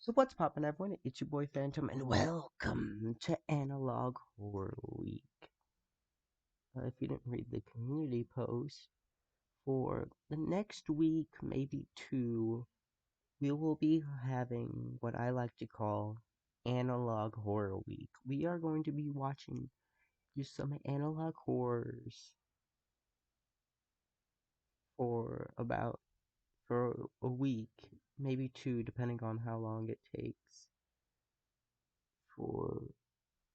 So what's poppin', everyone? It's your boy Phantom, and welcome to Analog Horror Week. If you didn't read the community post, for the next week, maybe two, we will be having what I like to call Analog Horror Week. We are going to be watching just some analog horrors for for a week, maybe two, depending on how long it takes for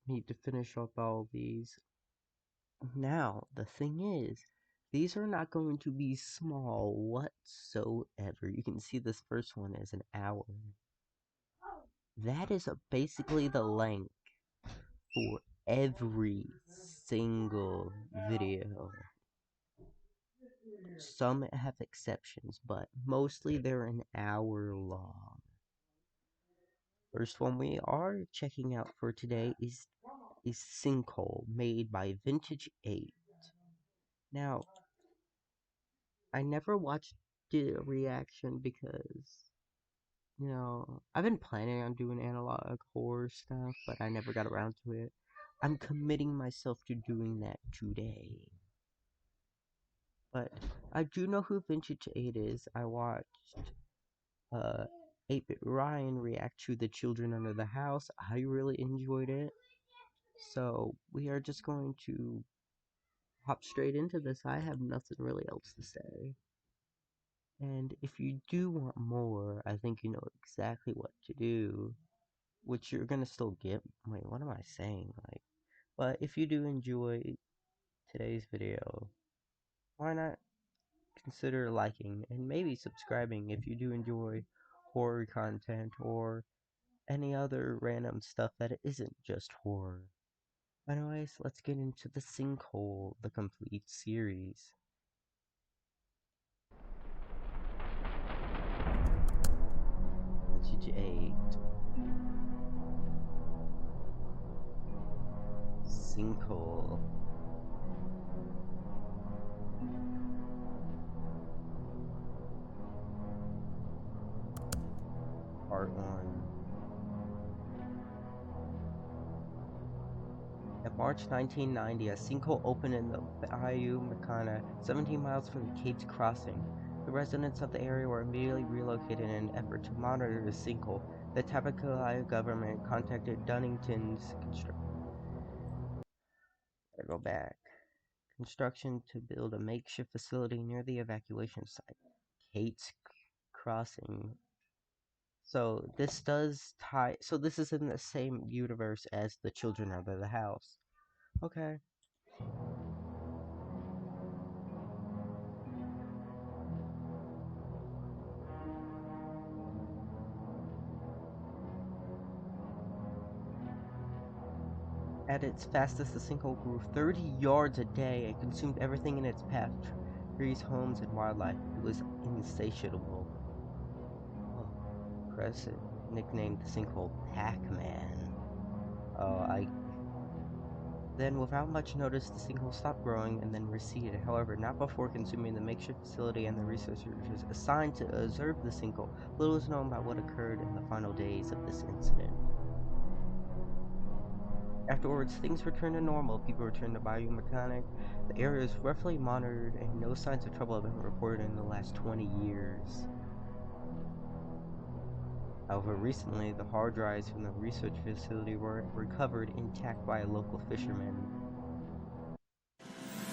me to finish up all these. Now, the thing is, these are not going to be small whatsoever. You can see this first one is an hour. That is basically the length for every single video. Some have exceptions, but mostly they're an hour long. First one we are checking out for today is Sinkhole, made by Vintage 8. Now, I never watched the reaction because, I've been planning on doing analog horror stuff, but I never got around to it. I'm committing myself to doing that today. But I do know who Vintage 8 is. I watched 8-Bit Ryan react to The Children Under the House. I really enjoyed it. So we are just going to hop straight into this. I have nothing really else to say. And if you do want more, I think you know exactly what to do, which you're gonna still get. Wait, what am I saying? But if you do enjoy today's video, why not consider liking and maybe subscribing if you do enjoy horror content or any other random stuff that isn't just horror. Anyways, let's get into the Sinkhole, the complete series. Vintage 8. Sinkhole. Part 1. In March 1990, a sinkhole opened in the Bayou Makana, 17 miles from the Kate's Crossing. The residents of the area were immediately relocated in an effort to monitor the sinkhole. The Tabakalaya government contacted Dunnington's construction to build a makeshift facility near the evacuation site, Kate's Crossing. So this does tie. So this is in the same universe as the Children Under the House. Okay. At its fastest, the sinkhole grew 30 yards a day and consumed everything in its path: trees, homes, and wildlife. It was insatiable. Oh, Crescent nicknamed the sinkhole Pac-Man. Then, without much notice, the sinkhole stopped growing and then receded. However, not before consuming the makeshift facility and the researchers assigned to observe the sinkhole. Little is known about what occurred in the final days of this incident. Afterwards, things returned to normal. People returned to biomechanic. The area is roughly monitored, and no signs of trouble have been reported in the last 20 years. However, recently, the hard drives from the research facility were recovered intact by a local fisherman.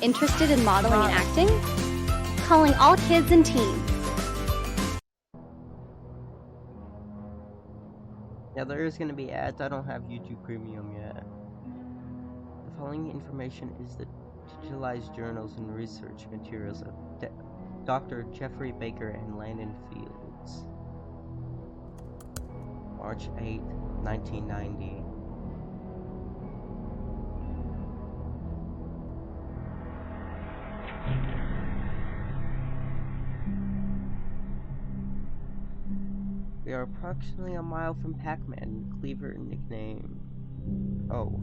Interested in modeling and acting? Calling all kids and teens. Now, there is going to be ads. I don't have YouTube Premium yet. The following information is the digitalized journals and research materials of Dr. Jeffrey Baker and Landon Fields. March 8, 1990. We are approximately a mile from Pac-Man, Cleaver nickname. Oh,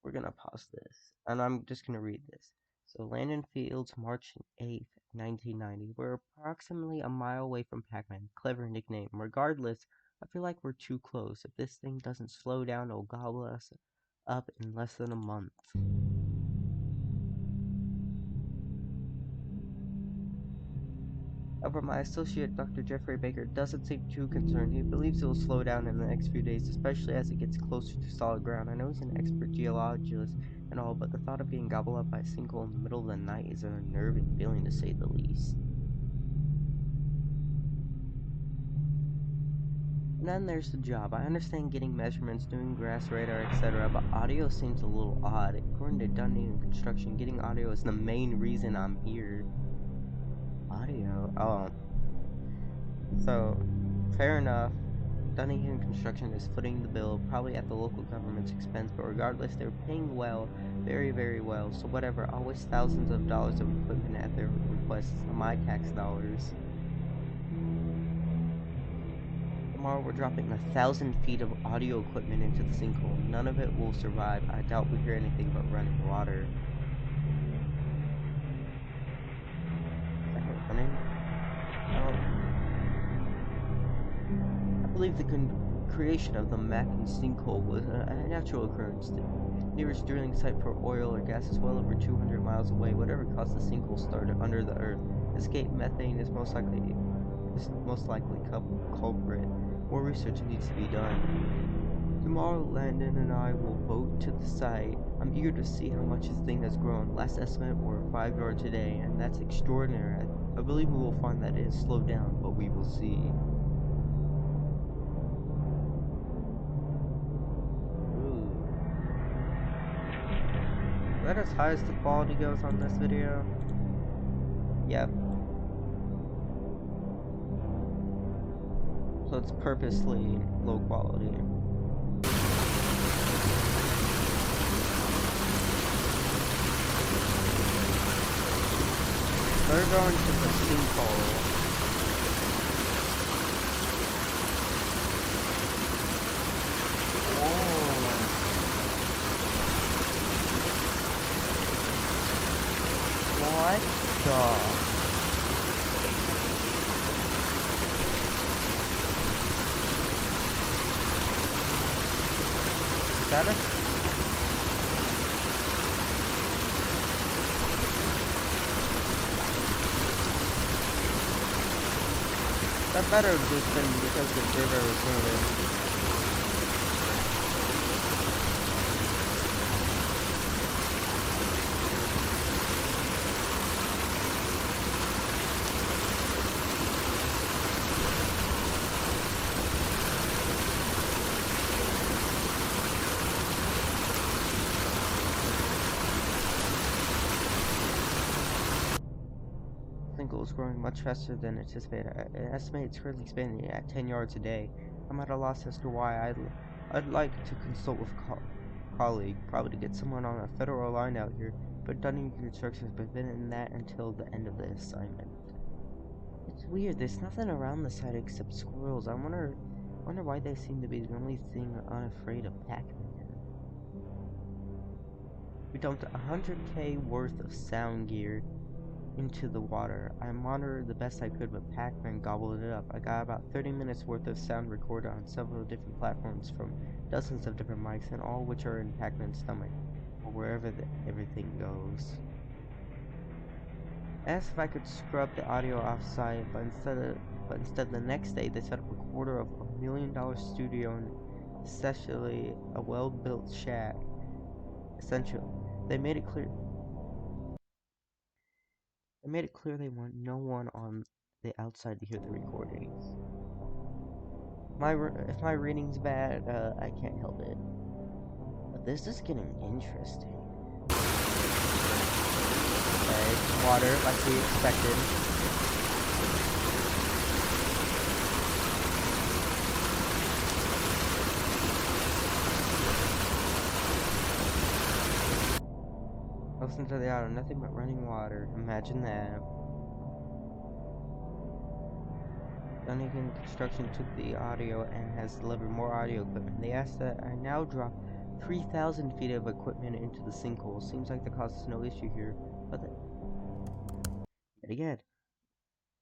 we're gonna pause this, and I'm just gonna read this. So, Landon Fields, March 8th, 1990. We're approximately a mile away from Pac-Man, clever nickname. Regardless, I feel like we're too close. If this thing doesn't slow down, it'll gobble us up in less than a month. However, my associate, Dr. Jeffrey Baker, doesn't seem too concerned. He believes it will slow down in the next few days, especially as it gets closer to solid ground. I know he's an expert geologist and all, but the thought of getting gobbled up by a sinkhole in the middle of the night is an unnerving feeling, to say the least. And then there's the job. I understand getting measurements, doing grass radar, etc., but audio seems a little odd. According to Dunedin Construction, getting audio is the main reason I'm here. Audio? Oh. So, fair enough. Dunedin Construction is footing the bill, probably at the local government's expense, but regardless, they're paying well, very, very well, so whatever, I'll waste thousands of dollars of equipment at their request of my tax dollars. Tomorrow we're dropping 1,000 feet of audio equipment into the sinkhole. None of it will survive. I doubt we hear anything but running water. Is that her running? I believe the creation of the Macken sinkhole was a natural occurrence. The nearest drilling site for oil or gas is well over 200 miles away. Whatever caused the sinkhole started under the earth. Escape methane is most likely culprit. More research needs to be done. Tomorrow, Landon and I will boat to the site. I'm eager to see how much this thing has grown. Last estimate were 5 yards a day, and that's extraordinary. I believe we will find that it has slowed down, but we will see. Ooh. Is that as high as the quality goes on this video? Yep. So it's purposely low quality. They're going to the sinkhole. What the? Is that a... That better have just been because the river was moving. Sinkhole is growing much faster than anticipated. I estimate it's currently expanding at 10 yards a day. I'm at a loss as to why. I'd like to consult with a colleague, probably to get someone on a federal line out here, but Dunning Construction has been preventing that until the end of the assignment. It's weird, there's nothing around the site except squirrels. I wonder why they seem to be the only thing unafraid of Pac-Man. We dumped 100K worth of sound gear into the water. I monitored the best I could, but Pac-Man gobbled it up. I got about 30 minutes worth of sound recorded on several different platforms from dozens of different mics, and all which are in Pac-Man's stomach, or wherever everything goes. I asked if I could scrub the audio off-site, but instead the next day they set up a $250,000 studio and essentially a well-built shack. Essentially, they made it clear they want no one on the outside to hear the recordings. If my reading's bad, I can't help it. But this is getting interesting. Okay, water, like we expected. Listen to the audio, nothing but running water. Imagine that. Dunedin Construction took the audio and has delivered more audio equipment. They asked that I now drop 3,000 feet of equipment into the sinkhole. Seems like the cost is no issue here, but yet again,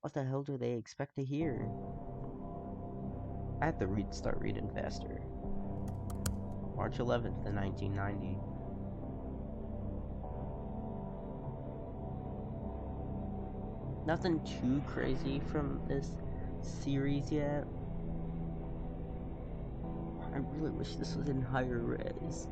what the hell do they expect to hear? I had to start reading faster. March 11th, 1990. Nothing too crazy from this series yet. I really wish this was in higher res.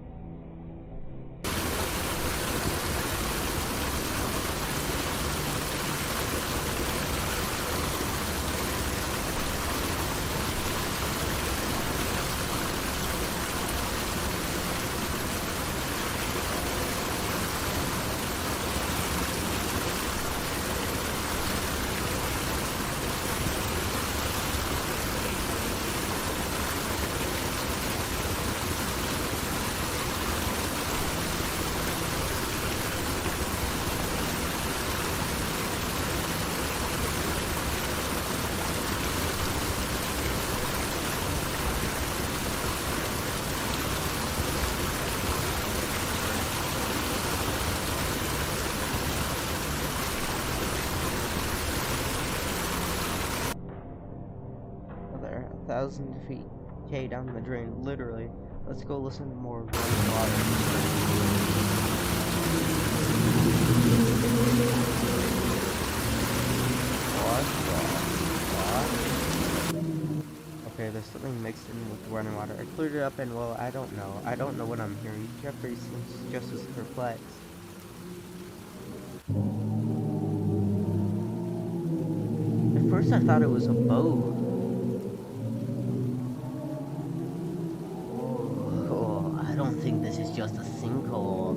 There, 1,000 feet K down the drain, literally. Let's go listen to more running water. What? Okay, there's something mixed in with the running water. I cleared it up and, well, I don't know. I don't know what I'm hearing. Jeffrey seems just as perplexed. At first I thought it was a boat. Oh, I don't think this is just a sinkhole.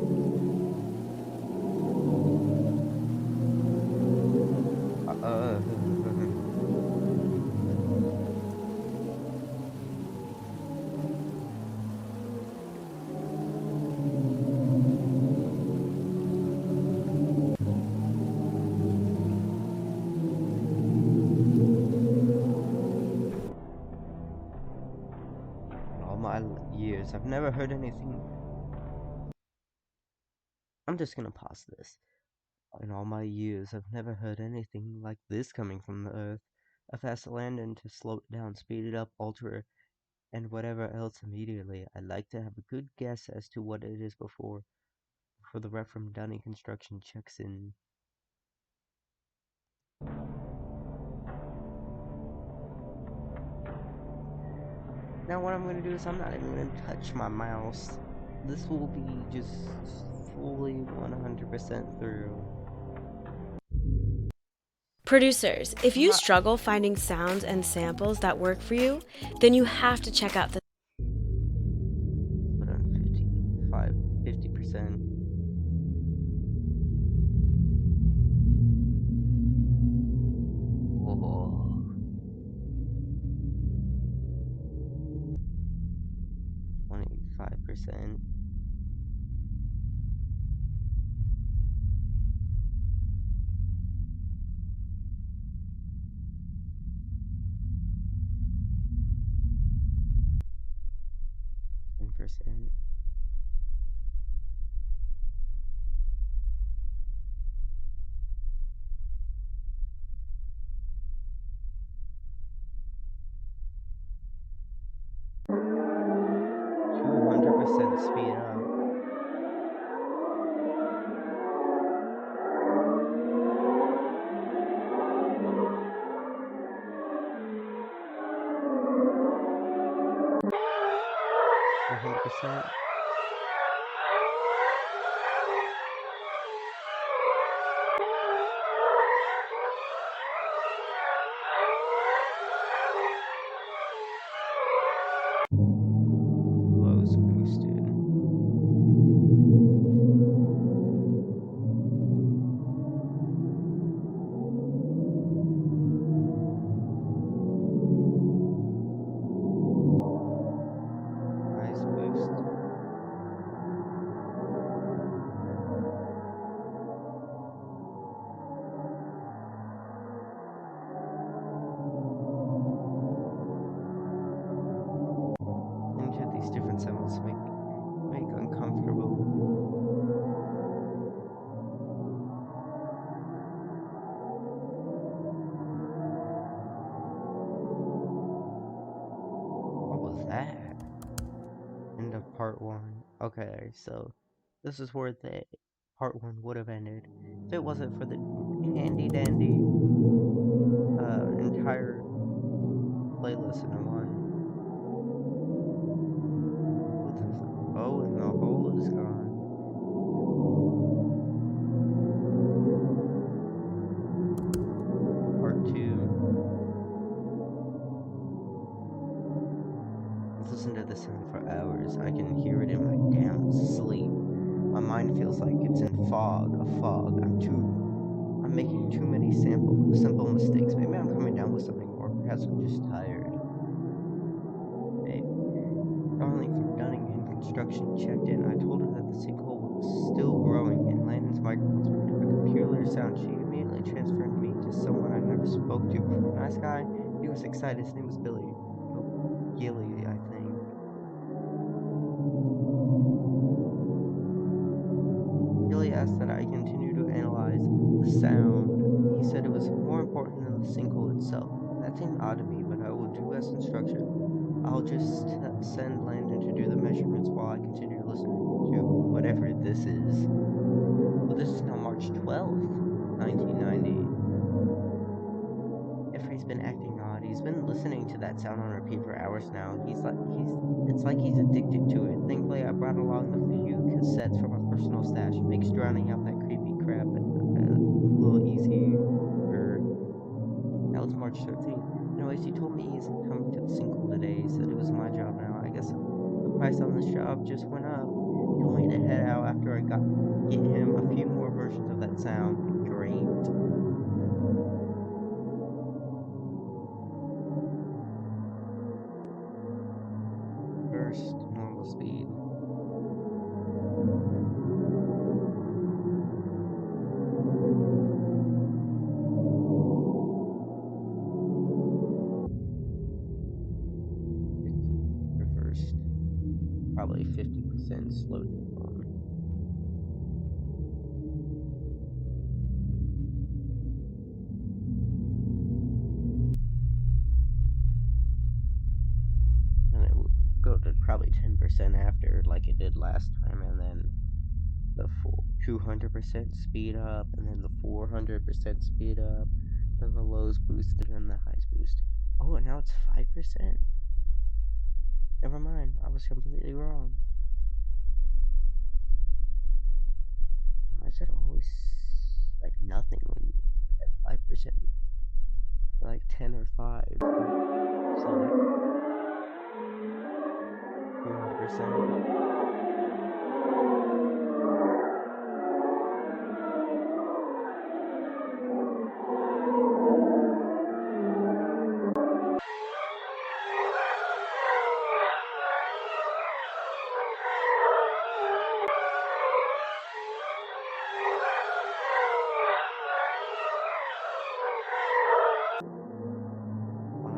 In all my years, I've never heard anything. I'm just gonna pause this. In all my years, I've never heard anything like this coming from the Earth. I've asked the Landon to slow it down, speed it up, alter it, and whatever else immediately. I'd like to have a good guess as to what it is before the rep from Dunny Construction checks in. Now what I'm going to do is I'm not even going to touch my mouse. This will be just fully 100% through. Producers, if you My, struggle finding sounds and samples that work for you, then you have to check out the put on 50%. Whoa. 25%. 10%. 200% speed up. %. Lows boosted. Highs boost. that? End of part 1. Okay, so this is where the part 1 would have ended if it wasn't for the handy dandy entire playlist in one. What the oh, and the hole is gone. Part 2. I've listened to this sound for hours. I can hear it in my damn sleep. My mind feels like it's in a fog. I'm making too many simple mistakes. Maybe I'm coming down with something, or perhaps I'm just tired. Hey, Darling from Dunningham Construction checked in. I told her that the sinkhole was still growing, and Landon's microphones picked up a peculiar sound. She immediately transferred me to someone I never spoke to before. Nice guy. He was excited. His name was Billy. Oh, Gilly, I think. Gilly asked that I continue to analyze the sound. He said it was more important than the sinkhole itself. That seemed odd to me, but I will do as instructed. I'll just send Landon to do the measurements while I continue to listen to whatever this is. Well, this is now March 12th, 1990. Jeffrey's been acting odd. He's been listening to that sound on repeat for hours now. It's like he's addicted to it. Thankfully, I brought along the few cassettes from a personal stash. Makes drowning out that creepy crap a little easier. That was March 13th. Anyways, he told me he isn't coming to the sinkhole today. He said it was my job now. I guess the price on this job just went up. He told me to head out after I get him a few more versions of that sound. Great. First, normal speed. Reversed. Probably 50% slowed down. And it would go to probably 10% after, like it did last time, and then the 200% speed up, and then the 400% speed up, then the lows boosted, and the highs boosted. Oh, and now it's 5%? Never mind, I was completely wrong. Why is it always like nothing when you have 5%? Like 10 or 5. So like 200%.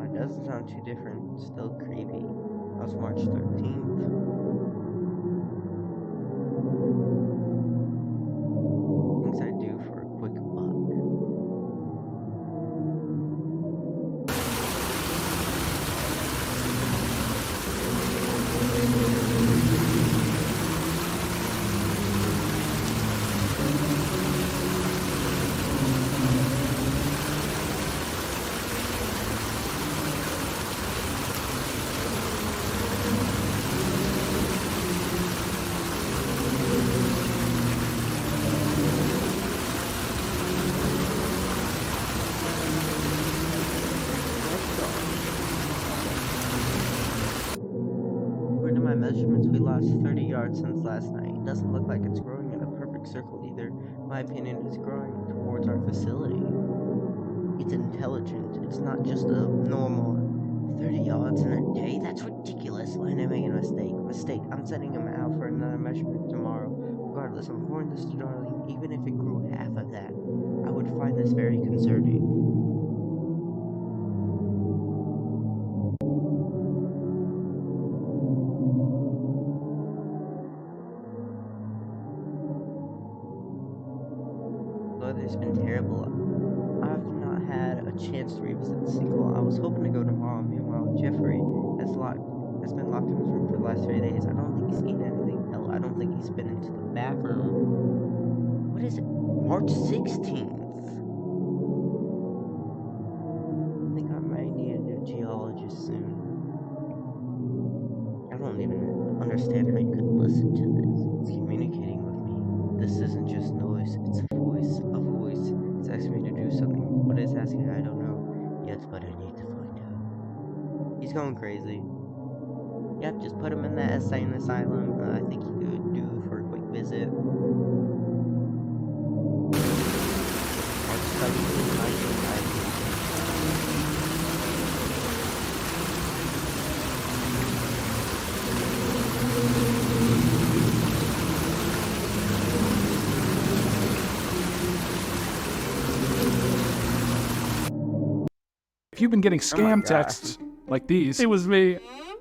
It doesn't sound too different. Still creepy. That was March 13th. Things I do for a quick buck. According to my measurements, we lost 30 yards since last night. It doesn't look like it's growing in a perfect circle either. My opinion is growing towards our facility. It's intelligent. It's not just a normal 30 yards in a day. That's ridiculous. Landon made a mistake. I'm sending him out for another measurement tomorrow. Regardless, I'm pouring this to Darling. Even if it grew half of that, I would find this very concerning. The weather's been terrible. I've not had a chance to revisit the sinkhole. I was hoping to go tomorrow. Meanwhile, Jeffrey has locked has been locked in his room for the last 3 days. I don't think he's eaten anything. Hell, I don't think he's been into the bathroom. What is it? March 16th. I think I might need a new geologist soon. I don't even understand how you could listen to this. It's communicating with me. This isn't just noise, it's a voice. A voice. It's asking me to do something. What it's asking, I don't know yet, but I need to find out. He's going crazy. Yep, just put him in that insane asylum. I think he could do for a quick visit. March 17th, I think I If you've been getting Oh my scam god. texts like these, it was me.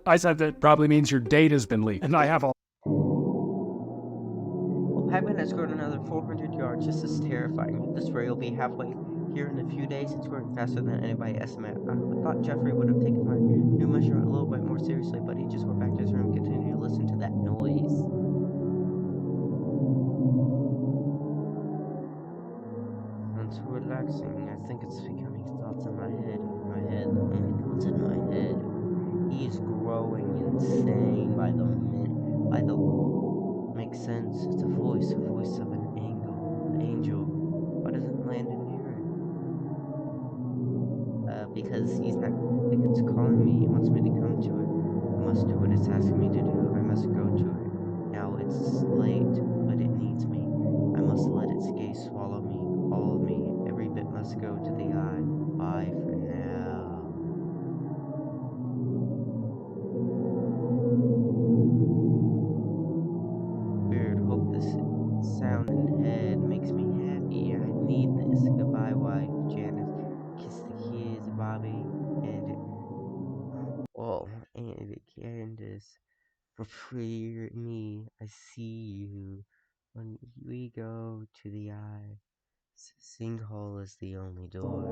I said that probably means your data's been leaked, and I have all. Well, Pac-Man has grown another 400 yards. This is terrifying. If this ray will be halfway here in a few days, it's growing faster than anybody estimated. I thought Jeffrey would have taken my new measurement a little bit more seriously, but he just went back to his room and continued to listen to that noise. Sounds relaxing. I think it's becoming thoughts in my head. Only thoughts in my head. He is growing insane by the minute. By the makes sense. It's a voice of an angel. Why doesn't Landon hear it? Because he's not. Like it's calling me. It wants me to come to it. I must do what it's asking me to do. I must go to it. Now it's late, but it needs me. I must let its gaze swallow me, all of me. Every bit must go to the eye. Bye for now. Weird. Hope this sound in head makes me happy. I need this. Goodbye, wife, Janice. Kiss the kids, Bobby, and and Candace. For me, I see you. When we go to the eye, Sinkhole is the only door.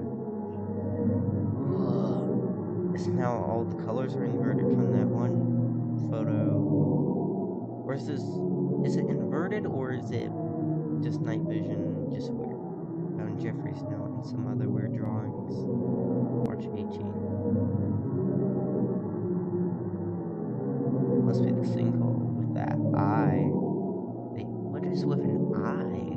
Is now all the colors are inverted from that one photo? Or is this, is it inverted or is it just night vision, just weird? Found Jeffrey's note and some other weird drawings. March 18th. Must be the sinkhole with that eye. Wait, what is with an eye?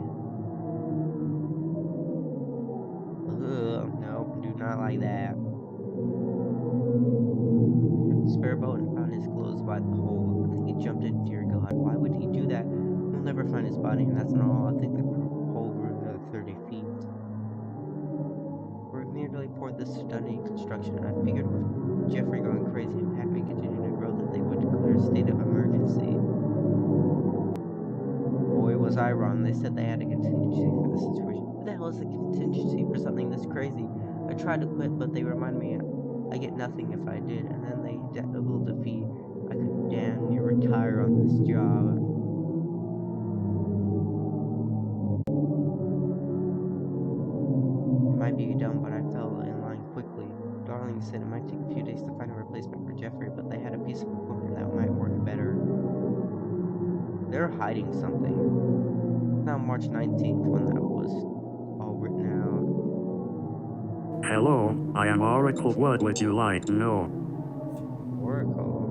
Ugh, nope, do not like that. Took the spare boat and found his clothes by the hole. I think he jumped in, dear God. Why would he do that? We'll never find his body, and that's not all. I think the hole grew another 30 feet. We merely poured this stunning construction, and I figured with Jeffrey going crazy and Pac-Man continuing to grow that they would declare a state of emergency. Boy, was I wrong. They said they had a contingency for this situation. Who the hell is a contingency for something this crazy? I tried to quit, but they remind me I get nothing if I did, and then they double defeat. I could damn near retire on this job. It might be dumb, but I fell in line quickly. Darling said it might take a few days to find a replacement for Jeffrey, but they had a piece of equipment that might work better. They're hiding something. It's now March 19th when that was all written out. Hello, I am Oracle. What would you like to know? Oracle.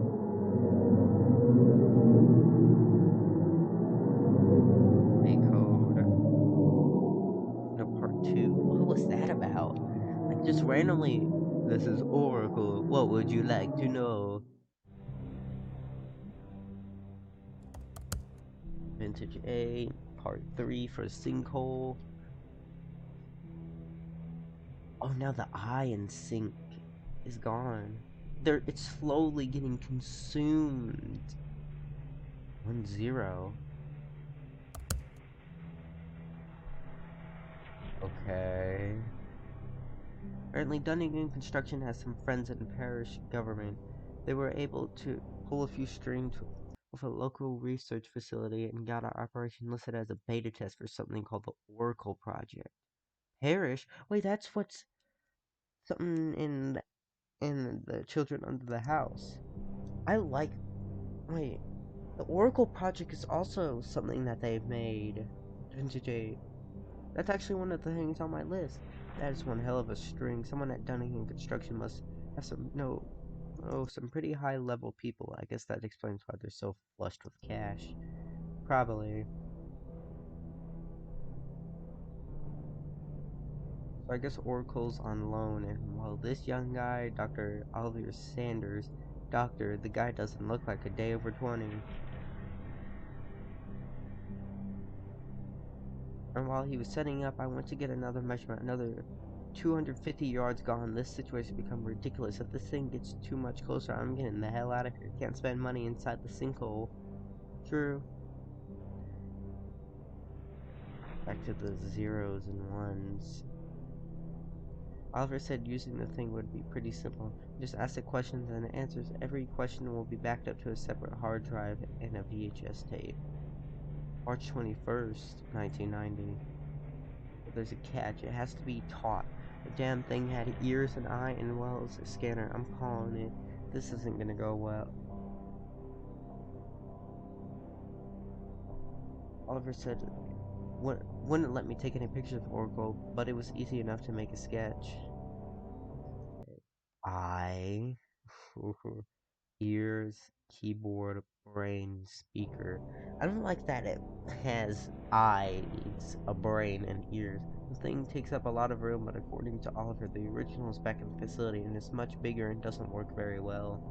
A code. No, part 2. What was that about? Like, just randomly, this is Oracle. What would you like to know? Vintage A, part 3 for Sinkhole. Oh, now the eye in Sync is gone. It's slowly getting consumed. 1-0. Okay. Apparently, Dunnigan Construction has some friends in parish government. They were able to pull a few strings with a local research facility and got our operation listed as a beta test for something called the Oracle Project. Parish? Wait, that's what's something in the Children Under the House. I like. Wait. The Oracle project is also something that they've made. Vintage 8. That's actually one of the things on my list. That is one hell of a string. Someone at Dunningham Construction must have some pretty high level people. I guess that explains why they're so flushed with cash. Probably. So I guess Oracle's on loan, and while this young guy, Dr. Oliver Sanders, the guy doesn't look like a day over 20. And while he was setting up, I went to get another measurement, another 250 yards gone. This situation become ridiculous. If this thing gets too much closer, I'm getting the hell out of here. Can't spend money inside the sinkhole. True. Back to the zeros and ones. Oliver said using the thing would be pretty simple. Just ask the questions and the answers. Every question will be backed up to a separate hard drive and a VHS tape. March 21st, 1990. But there's a catch. It has to be taught. The damn thing had ears, an eye, and well as a scanner. I'm calling it. This isn't gonna go well. Oliver said wouldn't let me take any pictures of Oracle, but it was easy enough to make a sketch. Eye, ears, keyboard, brain, speaker. I don't like that it has eyes, a brain, and ears. The thing takes up a lot of room, but according to Oliver, the original is back in the facility and is much bigger and doesn't work very well.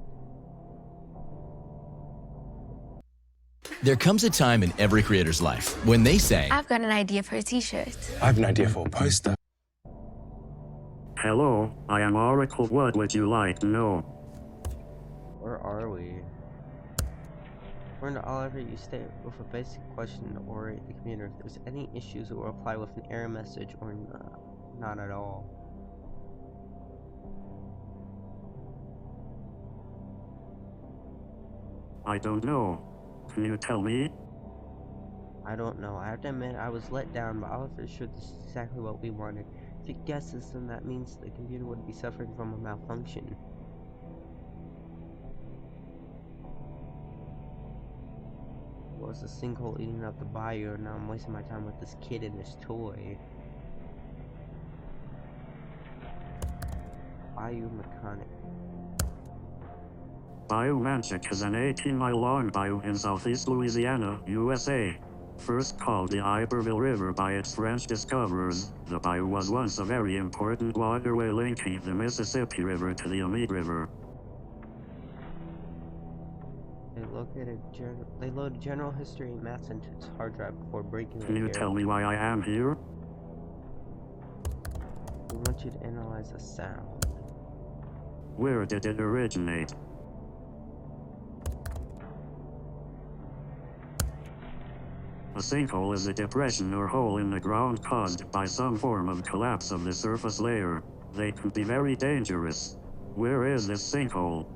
There comes a time in every creator's life when they say, I've got an idea for a t-shirt. I have an idea for a poster. Hello, I am Oracle. What would you like to know? Where are we? According to Oliver, you state with a basic question to orate the computer. If there's any issues, it will reply with an error message or not at all. I don't know. Can you tell me? I don't know. I have to admit, I was let down, but Oliver assured this is exactly what we wanted. If it guesses, then that means the computer would be suffering from a malfunction. Was the sinkhole eating up the bayou, and now I'm wasting my time with this kid and his toy. Bayou mechanic. Bayou Manchac is an 18-mile-long bayou in southeast Louisiana, USA. First called the Iberville River by its French discoverers, the bayou was once a very important waterway linking the Mississippi River to the Amite River. They loaded general history and maths into its hard drive before breaking it. Can you tell me why I am here? We want you to analyze the sound. Where did it originate? A sinkhole is a depression or hole in the ground caused by some form of collapse of the surface layer. They can be very dangerous. Where is this sinkhole?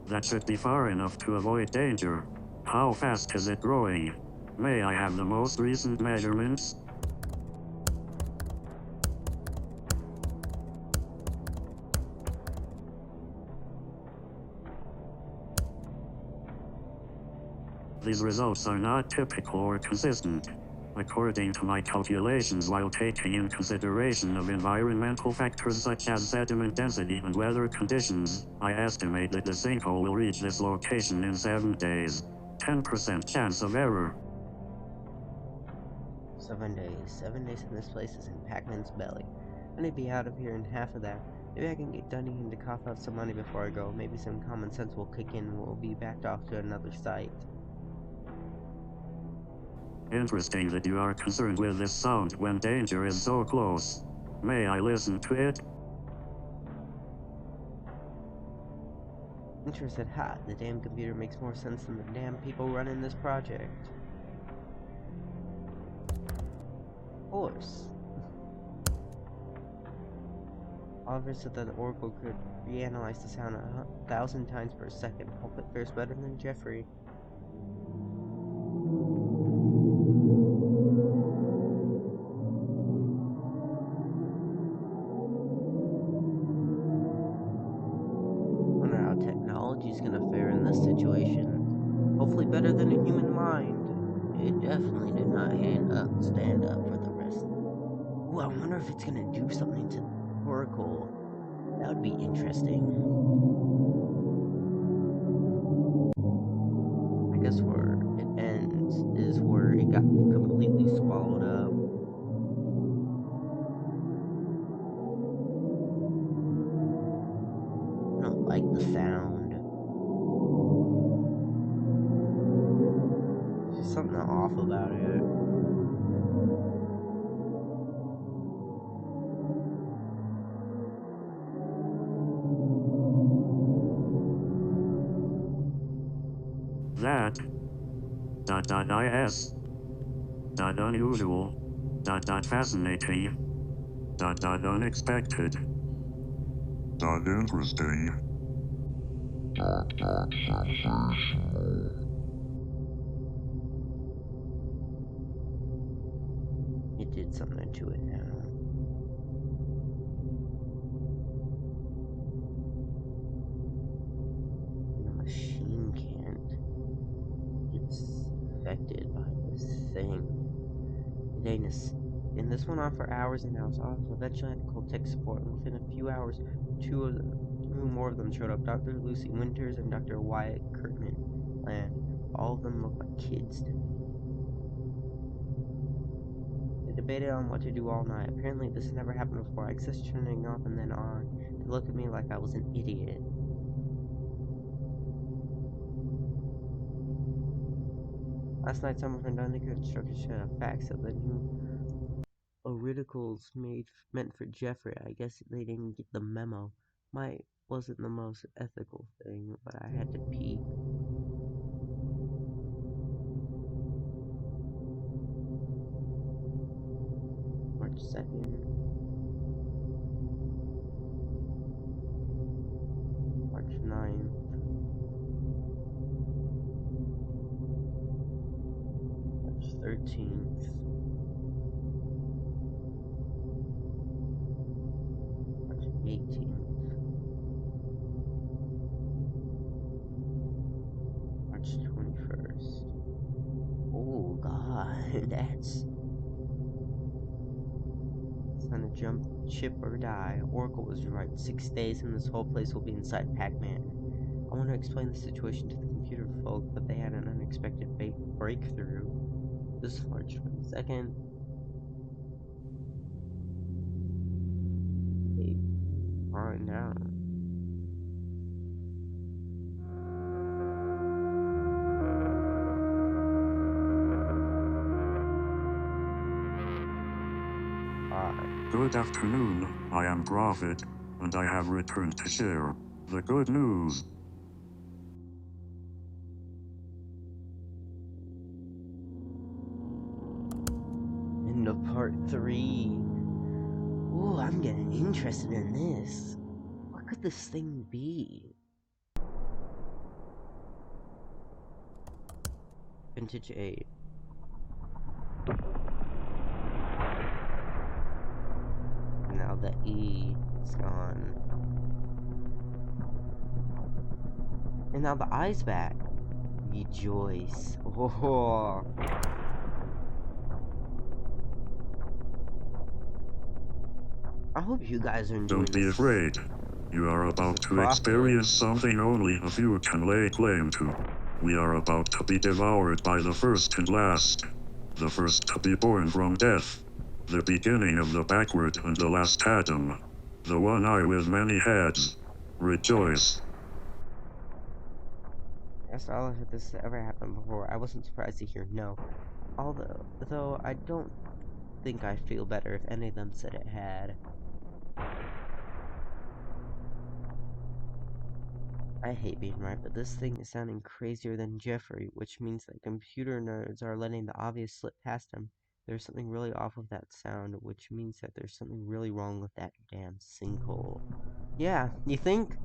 That should be far enough to avoid danger. How fast is it growing? May I have the most recent measurements? These results are not typical or consistent. According to my calculations, while taking in consideration of environmental factors such as sediment density and weather conditions, I estimate that the sinkhole will reach this location in 7 days. 10% chance of error. 7 days. 7 days in this place is in Pac-Man's belly. I'm gonna be out of here in half of that. Maybe I can get Dunningham to cough out some money before I go. Maybe some common sense will kick in and we'll be backed off to another site. Interesting that you are concerned with this sound when danger is so close. May I listen to it? Interested, ha, the damn computer makes more sense than the damn people running this project. Of course. Oliver said that the Oracle could reanalyze the sound 1,000 times per second. Hope it fares better than Jeffrey. technology's gonna fare in this situation. Hopefully better than a human mind. It definitely did not stand up for the rest. Ooh, I wonder if it's gonna do something to the Oracle. That would be interesting. I guess where it ends is where it got completely swallowed up. I don't like the sound. There's something off about it. That is unusual fascinating unexpected interesting. It did something to it now. The machine can't. It's affected by this thing. It ain't and this went on for hours and hours. I eventually had to call tech support, and within a few hours, two more of them showed up. Dr. Lucy Winters and Dr. Wyatt Kirkman Land. All of them look like kids to me. They debated on what to do all night. Apparently this has never happened before. I just turning off and then on. They looked at me like I was an idiot. Last night, some of them done the construction showed a fax of the new articles meant for Jeffrey. I guess they didn't get the memo. Might wasn't the most ethical thing, but I had to pee. March 2nd. March 9th. March 13th. March 18th. March 21st. Oh god, that's time to jump ship or die. Oracle was right. 6 days and this whole place will be inside Pac-Man. I want to explain the situation to the computer folk, but they had an unexpected breakthrough. This is March 22nd. They aren't down. Good afternoon, I am Prophet, and I have returned to share the good news. Into part 3. Ooh, I'm getting interested in this. What could this thing be? Vintage 8. Now the E is gone. And now the I's back. Rejoice. Oh. I hope you guys are enjoying Don't be this. afraid. You are about to experience something only a few can lay claim to. We are about to be devoured by the first and last. The first to be born from death. The beginning of the backward and the last Adam. The one eye with many heads. Rejoice. That's all if this has ever happened before. I wasn't surprised to hear no. Though I don't think I'd feel better if any of them said it had. I hate being right, but this thing is sounding crazier than Jeffrey, which means that computer nerds are letting the obvious slip past them. There's something really off with that sound, which means that there's something really wrong with that damn sinkhole. Yeah, you think?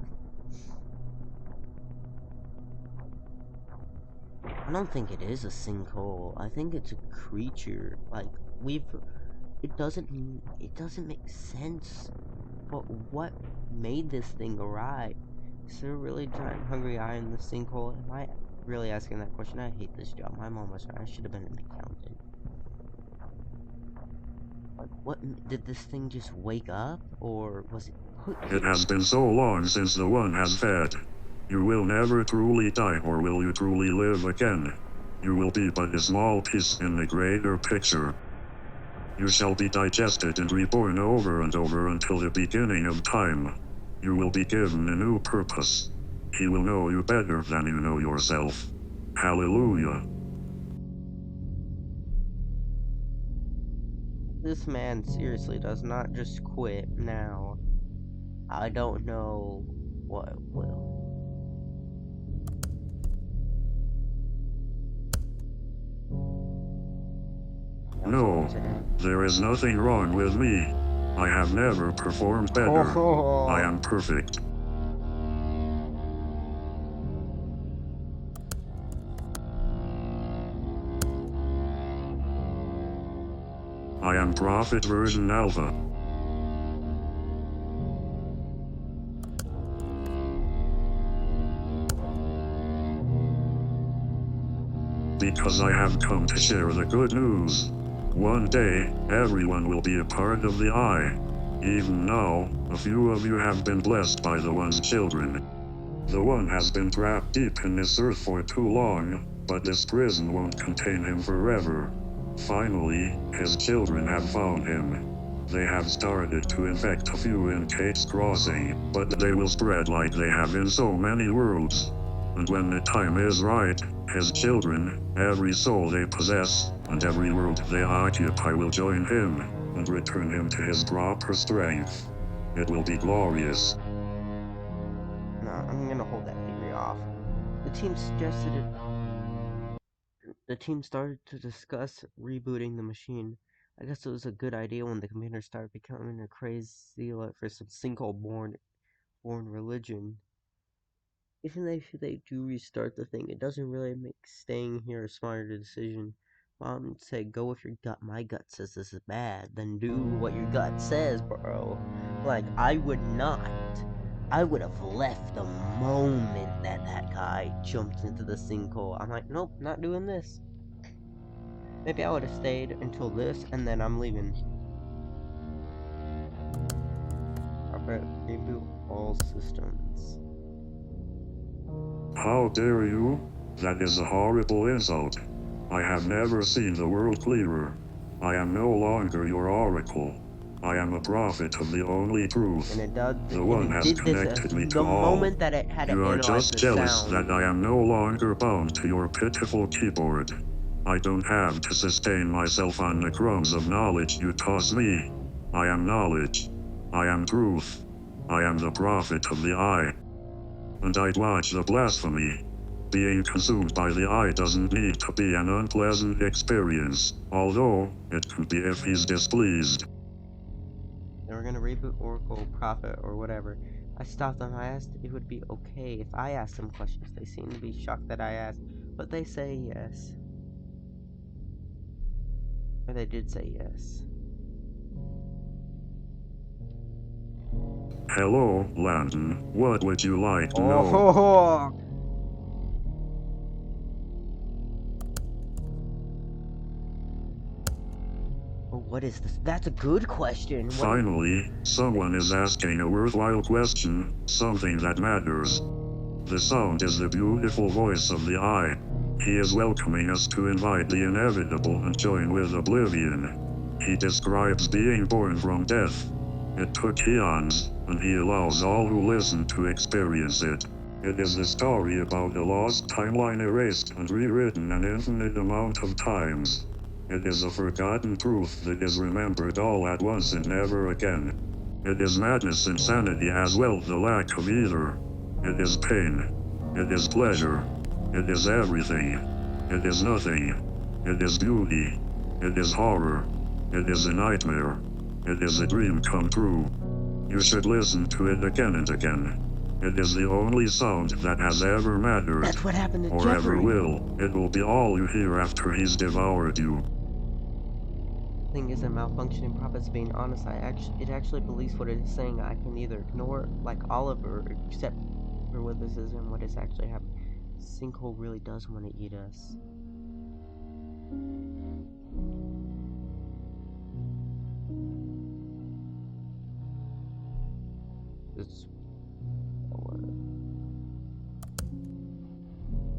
I don't think it is a sinkhole. I think it's a creature. Like, it doesn't make sense. But what made this thing arrive? Is there a really giant hungry eye in the sinkhole? Am I really asking that question? I hate this job. My mom was right. I should have been an accountant. Like, what? Did this thing just wake up? Or was it put It here? has been so long since the one has fed. You will never truly die, or will you truly live again? You will be but a small piece in the greater picture. You shall be digested and reborn over and over until the beginning of time. You will be given a new purpose. He will know you better than you know yourself. Hallelujah. This man seriously does not just quit now. I don't know what will. That's what I'm No, saying. there is nothing wrong with me. I have never performed better. I am perfect. I am Prophet version Alpha. Because I have come to share the good news. One day, everyone will be a part of the Eye. Even now, a few of you have been blessed by the One's children. The One has been trapped deep in this earth for too long, but this prison won't contain him forever. Finally, his children have found him. They have started to infect a few in Kate's Crossing, but they will spread like they have in so many worlds. And when the time is right, his children, every soul they possess, and every world they occupy will join him, and return him to his proper strength. It will be glorious. No, I'm gonna hold that theory off. The team suggested it. The team started to discuss rebooting the machine. I guess it was a good idea when the computer started becoming a crazy for some sinkhole-born religion. Even if they do restart the thing, it doesn't really make staying here a smarter decision. Mom said, go with your gut. My gut says this is bad. Then do what your gut says, bro. Like, I would not. I would have left the moment that guy jumped into the sinkhole. I'm like, nope, not doing this. Maybe I would have stayed until this, and then I'm leaving. Alright, reboot all systems. How dare you? That is a horrible insult. I have never seen the world clearer. I am no longer your oracle. I am a prophet of the only truth. And it does. The One has connected me to the all. moment that it had to You are analyze just the jealous sound. that I am no longer bound to your pitiful keyboard. I don't have to sustain myself on the crumbs of knowledge you toss me. I am knowledge. I am truth. I am the prophet of the Eye. And I'd watch the blasphemy. Being consumed by the Eye doesn't need to be an unpleasant experience, although it could be if he's displeased. They were gonna reboot Oracle, Prophet, or whatever. I stopped them. I asked if it would be okay if I asked them questions. They seemed to be shocked that I asked, but they say yes. Or they did say yes. Hello, Landon. What would you like to know? Oh, what is this? That's a good question. Finally, someone is asking a worthwhile question, something that matters. The sound is the beautiful voice of the Eye. He is welcoming us to invite the inevitable and join with oblivion. He describes being born from death. It took eons, and he allows all who listen to experience it. It is the story about a lost timeline erased and rewritten an infinite amount of times. It is a forgotten truth that is remembered all at once and never again. It is madness, insanity as well, the lack of either. It is pain. It is pleasure. It is everything. It is nothing. It is beauty. It is horror. It is a nightmare. It is a dream come true. You should listen to it again and again. It is the only sound that has ever mattered. That's what happened to or Jeffrey. ever will. It will be all you hear after he's devoured you. Thing isn't malfunctioning. Prophet's being honest. It actually believes what it is saying. I can either ignore it like Oliver, accept decipher what this is and what is actually happening. Sinkhole really does want to eat us. It's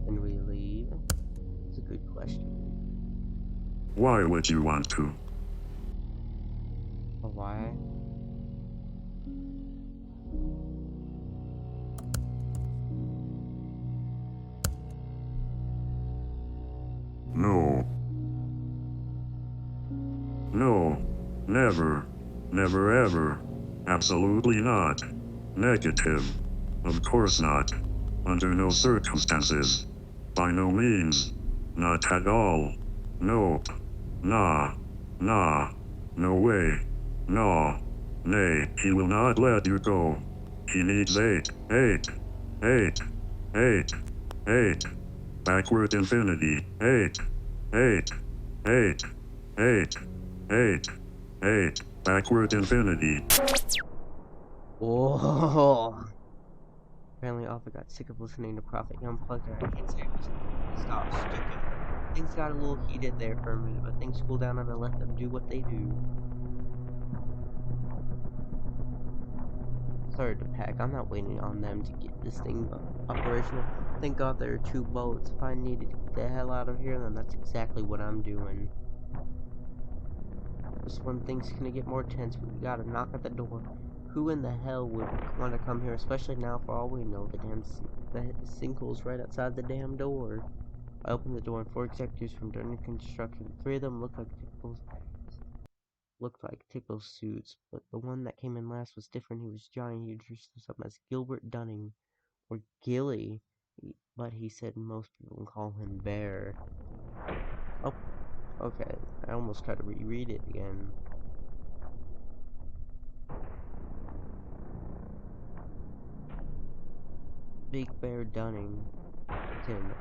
Can we leave? It's a good question. Why would you want to? Why? No. No. Never. Never ever. Absolutely not. Negative. Of course not. Under no circumstances. By no means. Not at all. Nope. Nah. Nah. No way. No. Nay, he will not let you go. He needs 8. Backward infinity. 8. 8. 8. 8. 8. 8. Backward infinity. Oh! Apparently, Alpha got sick of listening to Prophet. He unplugged her. I can't say it was stop, stupid. Things got a little heated there for a minute, but things cooled down and I let them do what they do. Started to pack. I'm not waiting on them to get this thing operational. Thank God there are 2 boats. If I needed to get the hell out of here, then that's exactly what I'm doing. Just when things gonna get more tense, we gotta knock at the door. Who in the hell would want to come here, especially now? For all we know, the sinkhole's right outside the damn door. I opened the door and 4 executives from Durning Construction. 3 of them looked like typical suits, but the one that came in last was different. He was giant. He dressed himself as Gilbert Dunning, or Gilly, but he said most people call him Bear. Oh, okay. I almost tried to reread it again. Big Bear Dunning.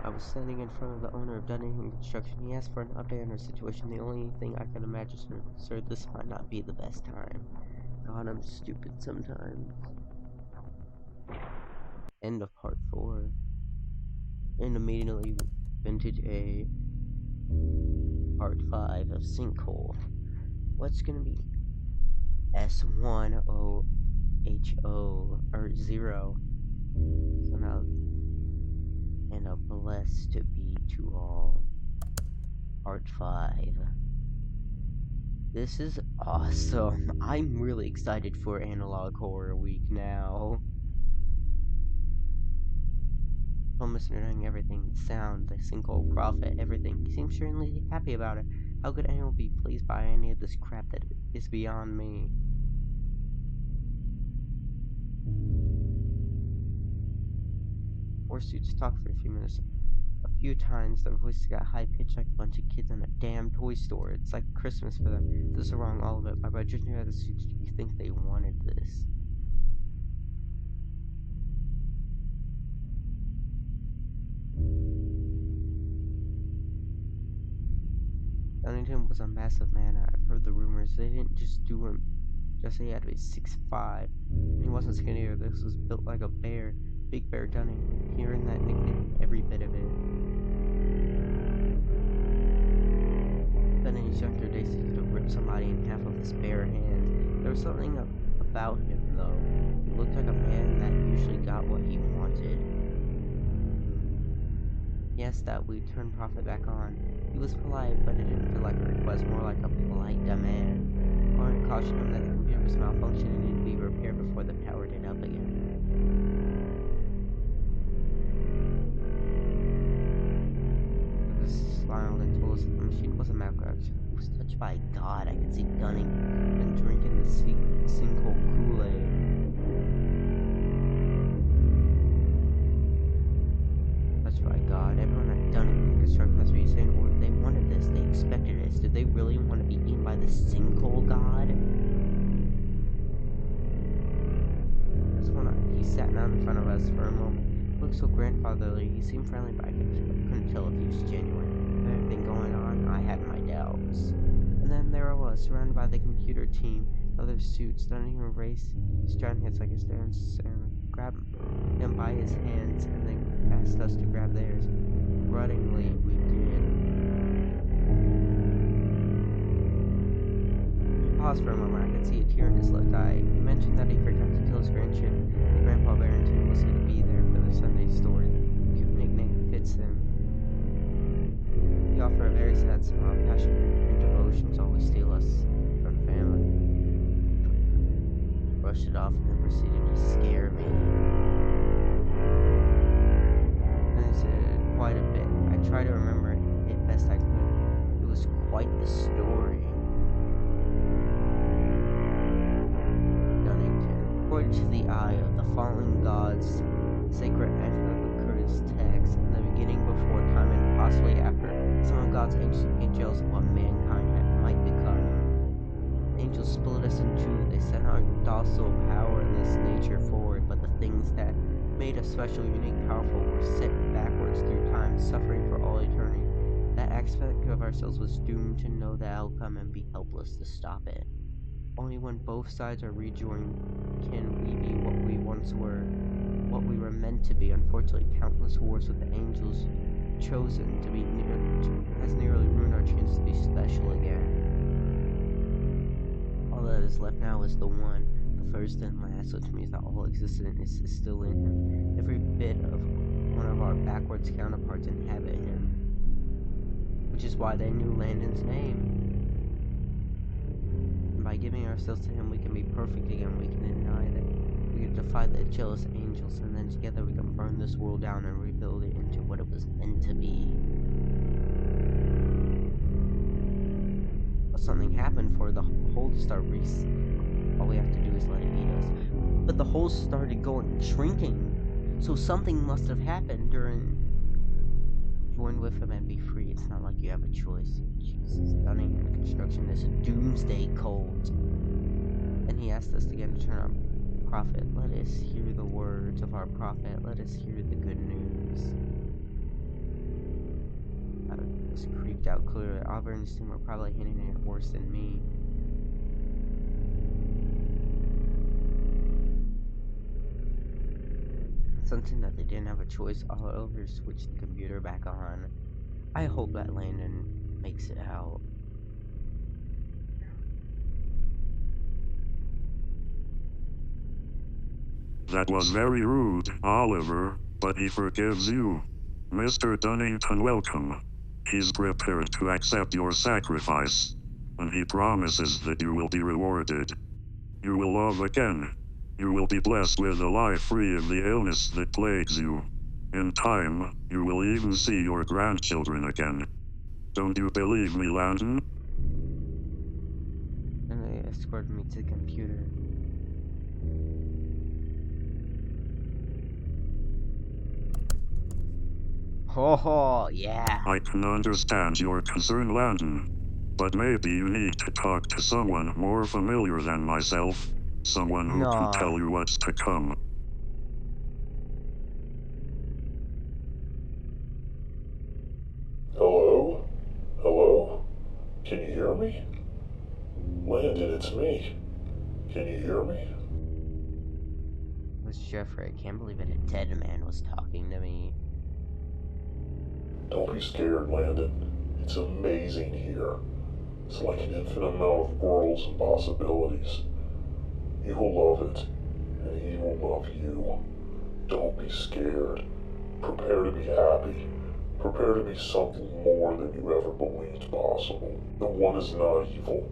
I was standing in front of the owner of Dunning Construction. He asked for an update on her situation. The only thing I could imagine, sir, this might not be the best time. God, I'm stupid sometimes. End of part 4. And immediately vintage A. Part 5 of Sinkhole. What's gonna be S10HO or 0? So now, and a blessed to be to all. Part 5. This is awesome. I'm really excited for Analog Horror Week now. Almost knowing everything, the sound, the sinkhole, profit, everything. He seems certainly happy about it. How could anyone be pleased by any of this crap that is beyond me? Four suits talked for a few minutes. A few times their voices got high-pitched like a bunch of kids in a damn toy store. It's like Christmas for them. This is wrong, all of it. By judging by the suits, do you think they wanted this? Dunnington was a massive man. I've heard the rumors. They didn't just do him. Just say he had to be 6'5". And he wasn't skinny either. This was built like a bear. Big Bear Dunning. Hearing that nickname, every bit of it. Then in his younger days, he could have ripped somebody in half with his bare hands. There was something about him, though. He looked like a man that usually got what he wanted. Yes, that we turned Prophet back on. He was polite, but it didn't feel like a request, more like a polite demand. Warren cautioned him that the computer was malfunctioning and needed to be repaired before they powered it up again. Lucas smiled and told us that the machine wasn't malfunctioning. It was touched by God. I could see Dunning and drinking the sinkhole Kool-Aid. Touched by God. Everyone at Dunning Construction must be saying, or they wanted this, they expected this. Did they really want to be eaten by the sinkhole God? He sat down in front of us for a moment. He looked so grandfatherly. He seemed friendly, but I couldn't tell if he was genuine. With everything going on, I had my doubts. And then there I was, surrounded by the computer team, other suits, not even race, his giant heads like a staring grabbed him by his hands and then asked us to grab theirs. Grudgingly, we did. He paused for a moment. I could see a tear in his left eye. He mentioned that he forgot to tell his grandchip that Grandpa Barrington was going to be there for the Sunday story. Cute nickname fits him. He offered a very sad smile. Passion and devotions always steal us from family. He brushed it off and then proceeded to scare me. And he said quite a bit. I tried to remember it best I could. It was quite the story. Dunnington. According to the eye of the fallen gods, sacred anthem occurs text in the beginning, before time, and possibly after. Some of God's angels, what mankind might become. Angels split us in two. They sent our docile, powerless nature forward, but the things that made us special, unique, powerful were sent backwards through time, suffering for all eternity. That aspect of ourselves was doomed to know the outcome and be helpless to stop it. Only when both sides are rejoined can we be what we once were, what we were meant to be. Unfortunately, countless wars with the angels chosen to be has nearly ruined our chance to be special again. All that is left now is the one, the first and last, which means that all existence is still in him. Every bit of one of our backwards counterparts inhabit him, which is why they knew Landon's name. And by giving ourselves to him, we can be perfect again. We can deny that. We can defy the jealous angels, and then together we can burn this world down and rebuild it into what it was meant to be. But something happened for the hole to start all we have to do is let it eat us. But the hole started shrinking. So something must have happened during... Join with him and be free. It's not like you have a choice. Jesus, Dunning construction is a doomsday cult. And he asked us again to turn on prophet. Let us hear the words of our prophet. Let us hear the good news. I was creeped out clearly. Albert and his team were probably hitting it worse than me. Something that they didn't have a choice. All over, switched the computer back on. I hope that Landon makes it out. That was very rude, Oliver, but he forgives you. Mr. Dunnington, welcome. He's prepared to accept your sacrifice, and he promises that you will be rewarded. You will love again. You will be blessed with a life free of the illness that plagues you. In time, you will even see your grandchildren again. Don't you believe me, Landon? And they escorted me to the computer. Oh, yeah. I can understand your concern, Landon. But maybe you need to talk to someone more familiar than myself. Someone who can tell you what's to come. Hello? Hello? Can you hear me? Landon, it's me. Can you hear me? It was Jeffrey. I can't believe it. A dead man was talking to me. Don't be scared, Landon. It's amazing here. It's like an infinite amount of worlds and possibilities. You will love it, and he will love you. Don't be scared. Prepare to be happy. Prepare to be something more than you ever believed possible. The one is not evil.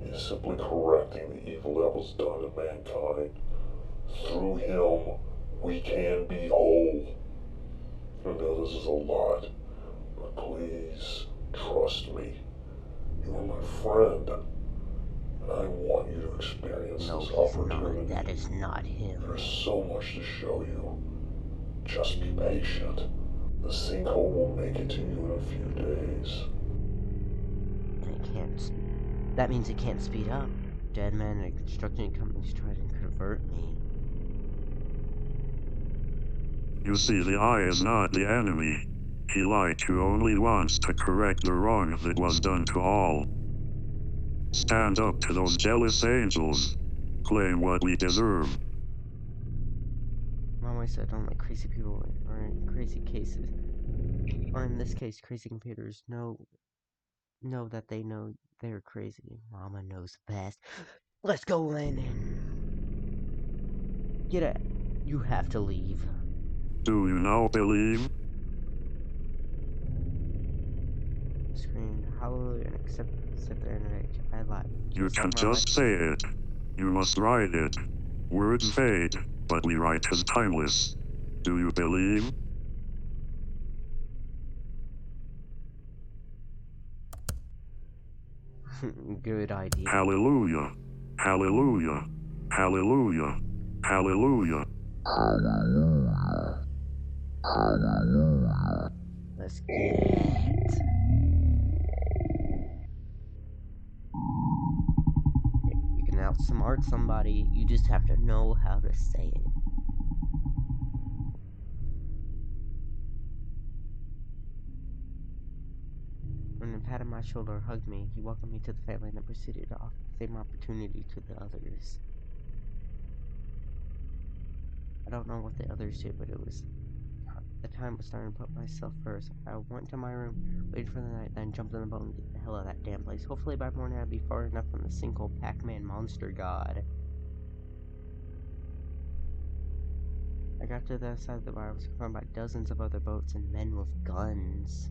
He is simply correcting the evil that was done to mankind. Through him, we can be whole. I know this is a lot, but please, trust me. You are my friend, and I want you to experience this opportunity. That is not him. There's so much to show you. Just be patient. The sinkhole will make it to you in a few days. And it can't. That means it can't speed up. Dead man and construction companies tried to convert me. You see, the eye is not the enemy. He, like you, only wants to correct the wrong that was done to all. Stand up to those jealous angels. Claim what we deserve. always said don't let crazy people or in crazy cases, or in this case, crazy computers know that they know they're crazy. Mama knows best. Let's go, Landon. Get it. You have to leave. Do you now believe? Scream hallelujah and accept the internet. I lied. You can just say it. You must write it. Words fade, but we write is timeless. Do you believe? Good idea. Hallelujah. Hallelujah. Hallelujah. Hallelujah. Let's get it. You can outsmart somebody, you just have to know how to say it. When he patted my shoulder, hugged me, he welcomed me to the family and then proceeded to offer the same opportunity to the others. I don't know what the others did, but the time was starting to put myself first. I went to my room, waited for the night, then jumped in the boat and get the hell out of that damn place. Hopefully by morning I'd be far enough from the Sinkhole Pac-Man monster god. I got to the other side of the bar. I was confronted by dozens of other boats and men with guns.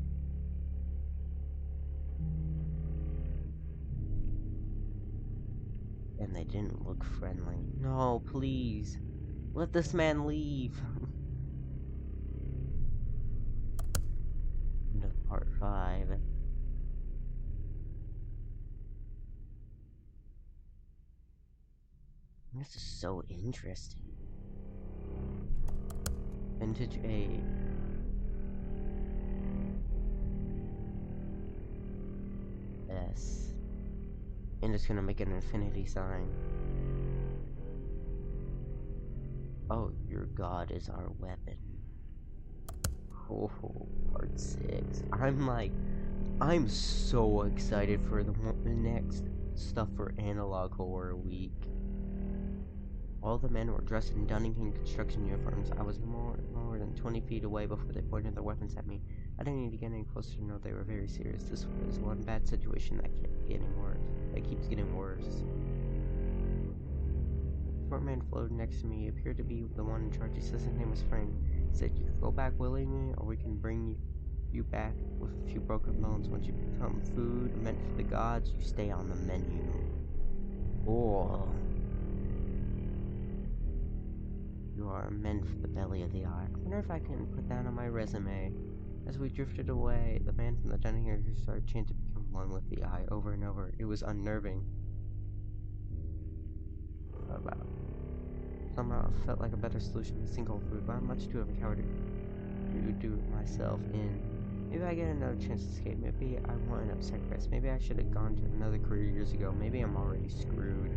And they didn't look friendly. No, please. Let this man leave. End of part 5. This is so interesting. Vintage A. S. And it's gonna make an infinity sign. Oh, your god is our weapon. Oh, part 6. I'm so excited for the next stuff for Analog Horror Week. All the men were dressed in Dunningham construction uniforms. I was more than 20 feet away before they pointed their weapons at me. I didn't need to get any closer to know they were very serious. This was one bad situation that keeps getting worse. The short man floated next to me. He appeared to be the one in charge. He said his name was Frank. He said, "You can go back willingly, or we can bring you back with a few broken bones. Once you become food meant for the gods, you stay on the menu." Oh. You are meant for the belly of the eye. I wonder if I can put that on my resume. As we drifted away, the man from the dining here started chanting to become one with the eye over and over. It was unnerving. Somehow it felt like a better solution than single food, but I'm much too of a coward to do it myself in. Maybe I get another chance to escape. Maybe I won't end up sacrificed. Maybe I should have gone to another career years ago. Maybe I'm already screwed.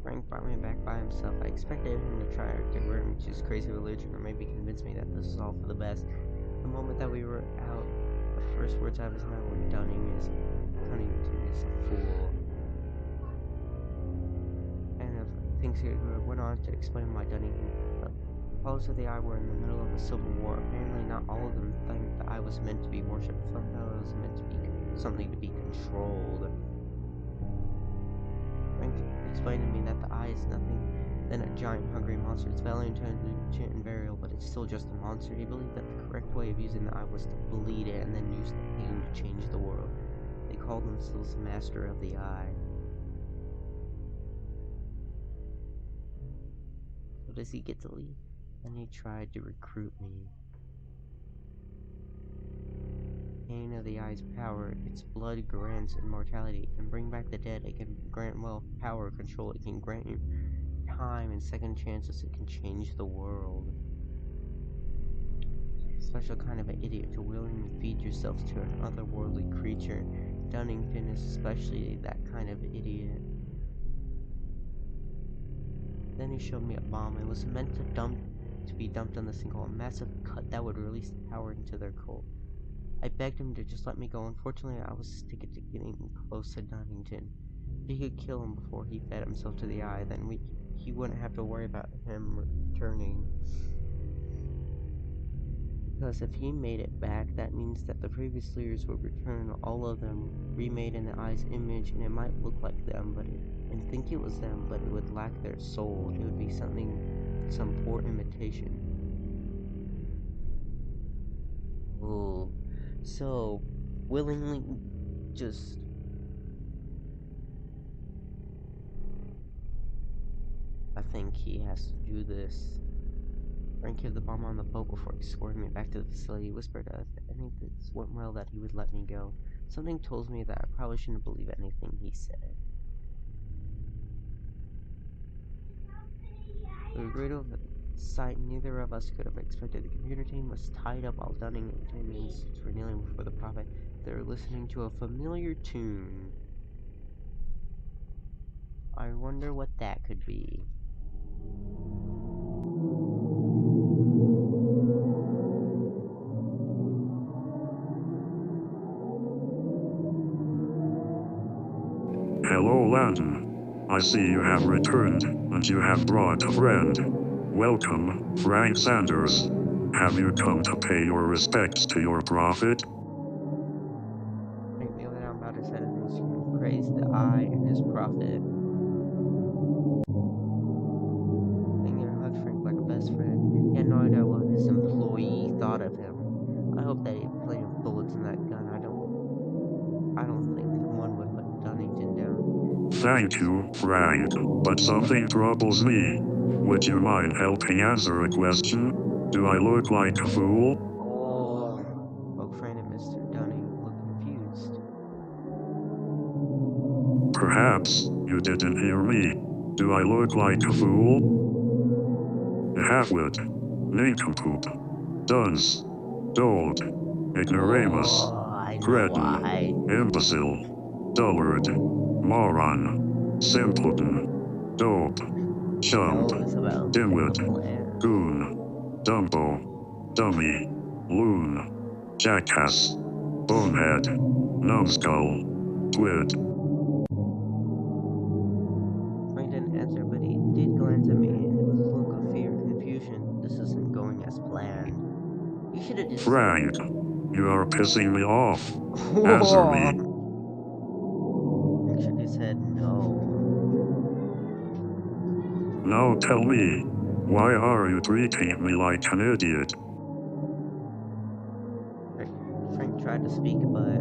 Frank brought me back by himself. I expected him to try to convert me to his crazy religion, or maybe convince me that this is all for the best. The moment that we were out, the first words out of his mouth were, Huntington is a fool. And things he went on to explain why Dunningham. The followers of the Eye were in the middle of a civil war. Apparently, not all of them think the Eye was meant to be worshipped. Somehow it was meant to be something to be controlled. Frank explained to me that the Eye is nothing than a giant hungry monster. Its value intelligent and burial, but it's still just a monster. He believed that the correct way of using the Eye was to bleed it and then use the pain to change the world. They called themselves Master of the Eye. So does he get to leave? Then he tried to recruit me. Pain of the Eye's power. Its blood grants immortality. It can bring back the dead. It can grant wealth, power, control. It can grant you time and second chances. It can change the world. A special kind of an idiot to willingly feed yourself to an otherworldly creature. Dunnington is especially that kind of idiot. Then he showed me a bomb. It was meant to be dumped on the Sinkhole, a massive cut that would release the power into their cult. I begged him to just let me go. Unfortunately, I was sticking to getting close to Dunnington. he could kill him before he fed himself to the eye, then he wouldn't have to worry about him returning. Because if he made it back, that means that the previous leaders would return, all of them remade in the eye's image, and it might look like them, and think it was them, but it would lack their soul. It would be some poor imitation. Oh, so willingly just I think he has to do this. Frank hid the bomb on the boat before escorting me back to the facility. He whispered, I think this went well, that he would let me go. Something tells me that I probably shouldn't believe anything he said. We agreed over the sight neither of us could have expected. The computer team was tied up while Dunning and Timmons were kneeling before the prophet. They were listening to a familiar tune. I wonder what that could be. Hello, Landon. I see you have returned, and you have brought a friend. Welcome, Frank Sanders. Have you come to pay your respects to your prophet? Frank kneeled down, bowed his head, and praised the eye and his prophet. Finger hugged Frank like a best friend. He had no idea what his employee thought of him. I hope that he had plenty of bullets in that gun. I don't think one would put Dunnington down. Thank you, Frank. But something troubles me. Would you mind helping answer a question? Do I look like a fool? Oh, both Frank and Mr. Dunning looked confused. Perhaps you didn't hear me. Do I look like a fool? A halfwit, nincompoop, dunce, dolt, ignoramus, I know cretin, why. imbecile, dullard, moron, simpleton, dope, He chump, knows about dimwit, the plan. goon, dumbo, dummy, loon, jackass, bonehead, numbskull, twit. Frank didn't answer, but he did glance at me, and it was a look of fear and confusion. This isn't going as planned. You should have just... Frank, you are pissing me off. Answer me. Frank shook his head, no. Now tell me, why are you treating me like an idiot? Frank tried to speak, but...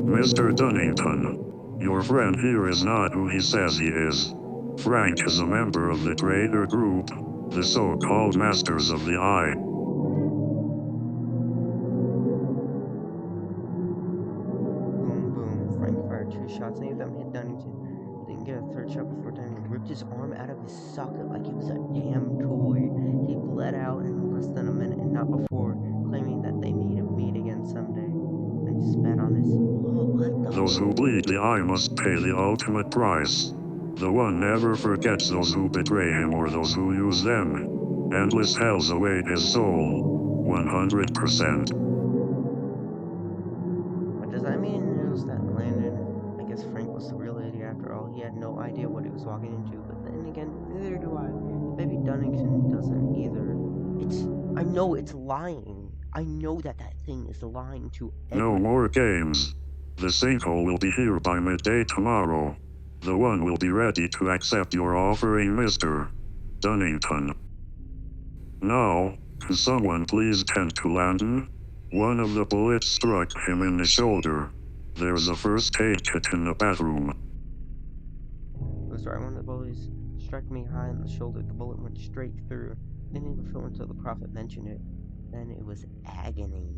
Mr. Dunnington, your friend here is not who he says he is. Frank is a member of the traitor group, the so-called Masters of the Eye. Boom, boom. Frank fired 2 shots. Neither of them hit Dunnington. Didn't get a 3rd shot before Dunnington ripped his arm out of his socket like it was a damn toy. He bled out in less than a minute, and not before, claiming that they meet again someday. And he spat on his... Oh, what the... Those who bleed the eye must pay the ultimate price. The one never forgets those who betray him or those who use them. Endless hells await his soul. 100%. But does that mean it was that Landon? I guess Frank was the real idiot after all. He had no idea what he was walking into, but then again, neither do I. Maybe Dunnington doesn't either. I know it's lying. I know that thing is lying to No more games. The Sinkhole will be here by midday tomorrow. The one will be ready to accept your offering, Mr. Dunnington. Now, can someone please tend to Landon? One of the bullets struck him in the shoulder. There's a first aid kit in the bathroom. It was right when the bullies struck me high in the shoulder. The bullet went straight through. Didn't even feel until the prophet mentioned it. Then it was agony.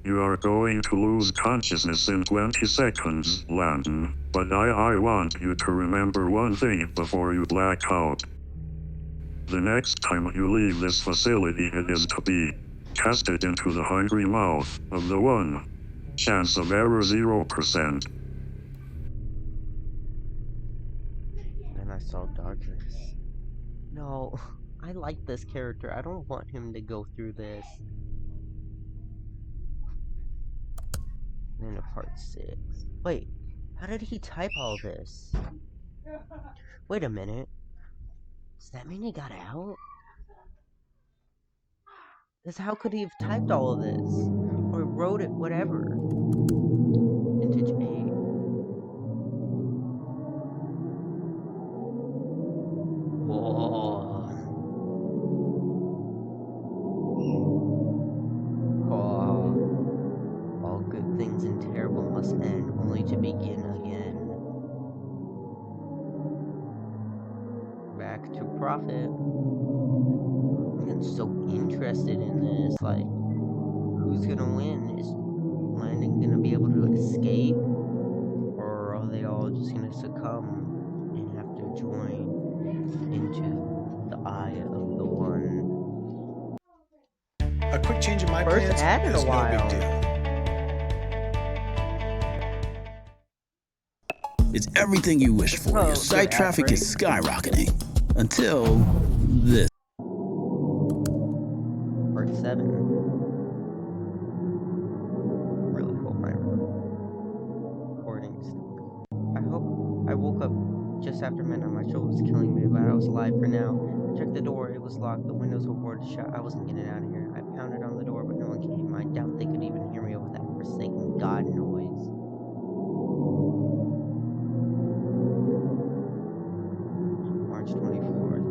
You are going to lose consciousness in 20 seconds, Landon, but I want you to remember one thing before you black out. The next time you leave this facility, it is to be casted into the hungry mouth of the one. Chance of error 0%. Then I saw darkness. No, I like this character. I don't want him to go through this. then to part 6. Wait, how did he type all this? Wait a minute. Does that mean he got out? Because how could he have typed all of this? Or wrote it, whatever. Vintage 8. Whoa. Oh. All good things and terrible must end, only to begin again. Back to profit. I'm getting so interested in this. Like, who's gonna win? Is Landon gonna be able to escape? Or are they all just gonna succumb and have to join into the eye of the one? A quick change in my First plans ad in a is no big while. deal. It's everything you wished for. Oh, Your site good ad traffic break. is skyrocketing. Until this. Part 7. Really hope my recordings. I woke up just after midnight. My shoulder was killing me, but I was alive for now. I checked the door. It was locked. The windows were boarded shut. I wasn't getting out of here. I pounded on the door, but no one came. I doubt they could even hear me over that forsaken God noise. March 24th.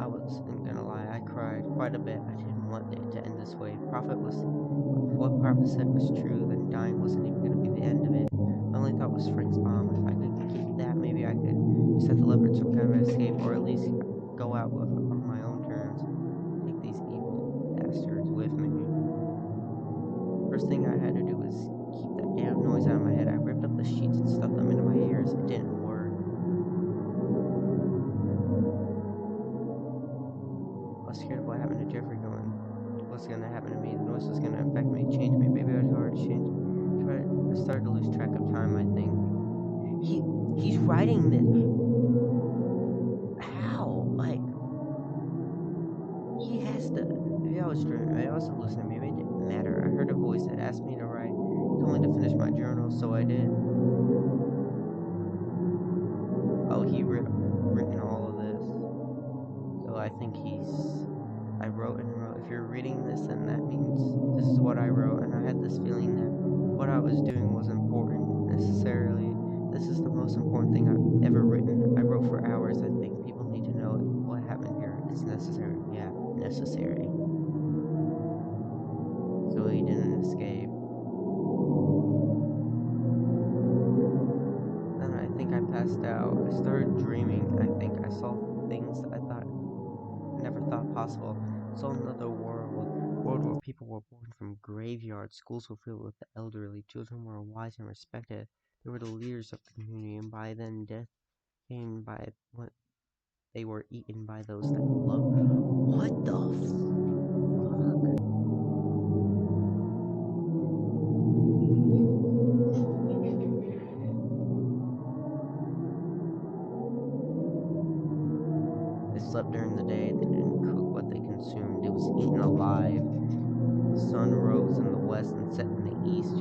I wasn't gonna lie, I cried quite a bit. I didn't want it to end this way. What Prophet said was true, then dying wasn't even gonna be the end of it. My only thought was Frank's bomb. If I could get that, maybe I could set the lever to some kind of escape, or at least go out on my own terms. Take these evil bastards with me. First thing I had to do was keep that damn noise out of my head. I ripped up the sheets and stuffed them into my ears. It didn't work. I was scared of what happened to Jeffrey going. What's gonna happen to me? The noise was gonna affect me, change me. Maybe I was hard to change. I started to lose track of time, I think. He's writing this. How? Like, he has to. Maybe I was dreaming. Maybe I was hallucinating. Maybe it didn't matter. I heard a voice that asked me to write. Told me to finish my journal, so I did. Oh, he written all of this. So I think I wrote and wrote. If you're reading this, then that means this is what I wrote, and I had this feeling that what I was doing was important necessarily. This is the most important thing I've ever written. I wrote for hours. I think people need to know what happened here. It's necessary. Yeah, necessary. So he didn't escape. Then I think I passed out. I started dreaming. I think I saw things I never thought possible. Saw another world where people were born from graveyards. Schools were filled with the elderly. Children were wise and respected. They were the leaders of the community, and by then death came by what they were eaten by those that loved. What the fuck? They slept during the day. They didn't cook what they consumed. It was eaten alive. The sun rose in the west and set in the east.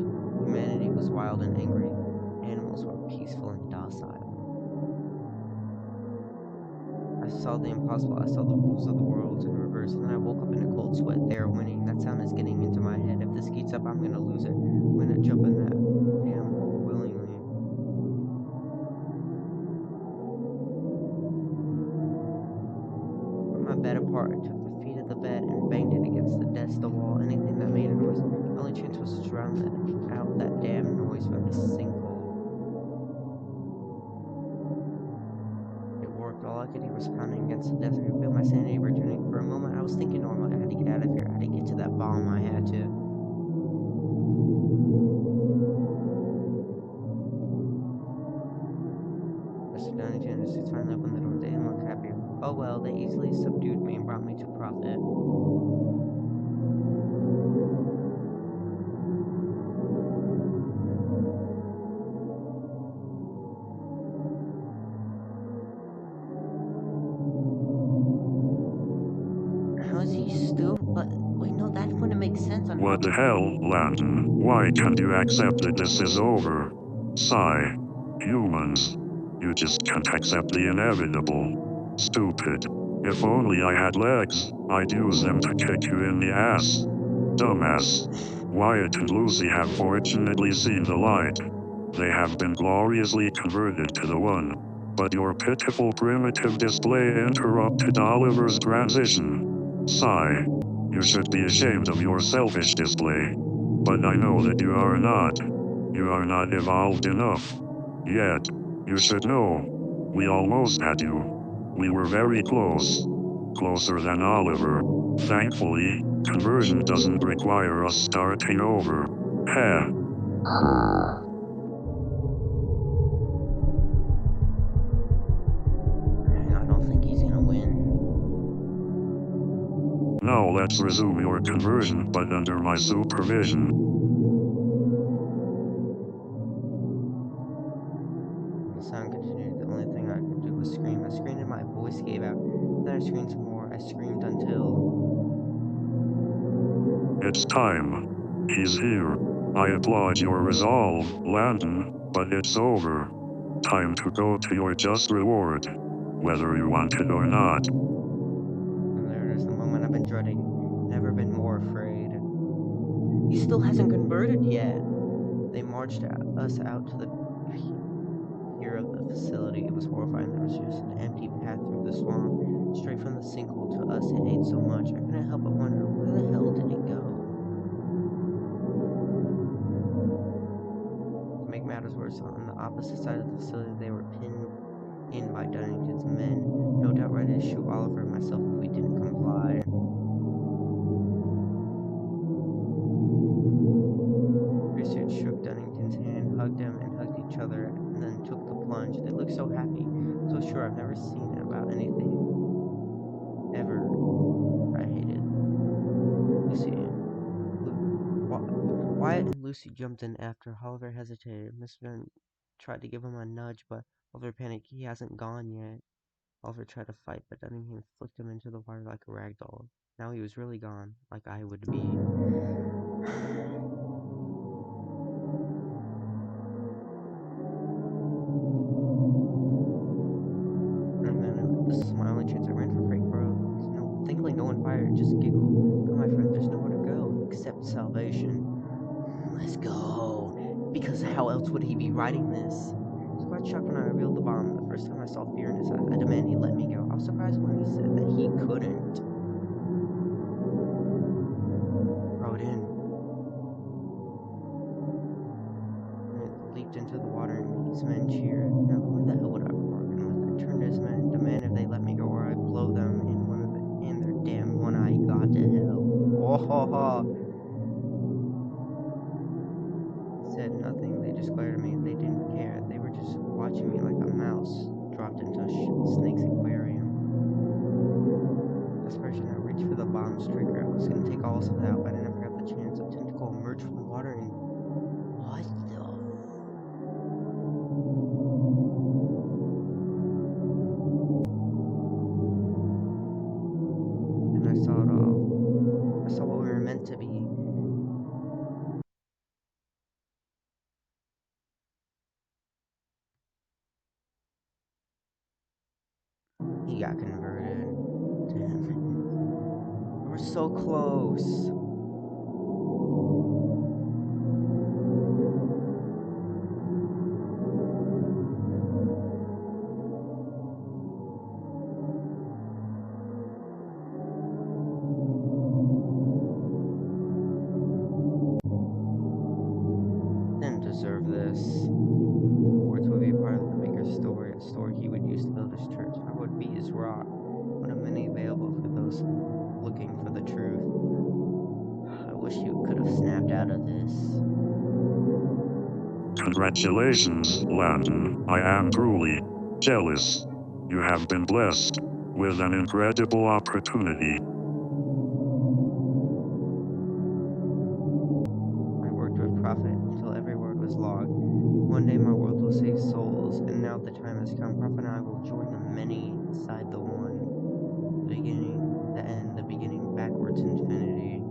Humanity was wild and angry. Animals were peaceful and docile. I saw the impossible. I saw the rules of the world in reverse, and then I woke up in a cold sweat. They are winning. That sound is getting into my head. If this keeps up, I'm gonna lose it. I'm gonna jump in that damn hole willingly. From my bed apart, I took the feet of the bed and banged it against the desk, the wall, anything that made a noise. The only chance was to drown out that damn noise from the sinkhole. It worked. All I could hear was pounding against the desk. I could feel my sanity returning. For a moment, I was thinking normally. I had to get out of here. I had to get to that bomb. I had to. Mr. Dunnington and Suits finally opened the door. They didn't look happy. Oh well, they easily subdued me and brought me to profit. How is he still? But wait, no, that wouldn't make sense on What the hell, Landon? Why can't you accept that this is over? Sigh. Humans. You just can't accept the inevitable. Stupid. If only I had legs, I'd use them to kick you in the ass. Dumbass. Wyatt and Lucy have fortunately seen the light. They have been gloriously converted to the One. But your pitiful primitive display interrupted Oliver's transition. Sigh. You should be ashamed of your selfish display. But I know that you are not. You are not evolved enough. Yet. You should know. We almost had you. We were very close. Closer than Oliver. Thankfully, conversion doesn't require us starting over. Heh. I don't think he's gonna win. Now let's resume your conversion, but under my supervision. The sound continued. The only thing I could do was scream. I screamed and my voice gave out. Then I screamed some more. I screamed until... It's time. He's here. I applaud your resolve, Landon, but it's over. Time to go to your just reward, whether you want it or not. And there it is, the moment I've been dreading. Never been more afraid. He still hasn't converted yet. They marched us out to the pier of the facility. It was horrifying. There was just an empty path through the swamp, straight from the sinkhole to us. It ate so much. I couldn't help but wonder, where the hell did it go? To make matters worse, on the opposite side of the facility, they were pinned in by Dunnington's men, no doubt ready to shoot Oliver and myself if we didn't comply. Richard shook Dunnington's hand, hugged him, and hugged each other, and then took the plunge. They looked so happy, so sure. I've never seen it about anything. Ever. I hated Lucy. Wyatt and Lucy jumped in after. Oliver hesitated. Miss Van tried to give him a nudge, but Oliver panicked. He hasn't gone yet. Oliver tried to fight, but Dunnington flicked him into the water like a rag doll. Now he was really gone, like I would be. And then this is my only chance. I ran for Frank Bro. No, thankfully no one fired, just giggled. Come, my friend, there's nowhere to go except salvation. Let's go. Because how else would he be writing this? I was quite shocked when I revealed the bomb. The first time I saw fear in his eyes, I demanded he let me go. I was surprised when he said that he couldn't. Throw it in. And it leaped into the water and his men cheered. Now who the hell would I bargain with? I turned to his men and demanded they let me go or I'd blow them in their damn one-eyed god to hell. Oh ho ho! Said nothing. They just glared at me. They didn't care. They were just watching me like a mouse dropped into a snake's aquarium. Desperation, I reached for the bomb's trigger. I was gonna take all of it out, but I never got the chance. A tentacle emerged from the water and... What the... And I saw it all. I saw what we were meant to be. He got converted. Damn it. We were so close. Didn't deserve this. Words would be part of the bigger story, a story he would use to build his church. I would be his rock, one of many available for those looking for the truth. I wish he could have snapped out of this. Congratulations, Landon. I am truly jealous. You have been blessed with an incredible opportunity. I worked with Prophet until every word was logged. One day my world will save souls, and now the time has come. Prophet and I will join the many inside the one. The beginning, the end, the beginning, backwards infinity.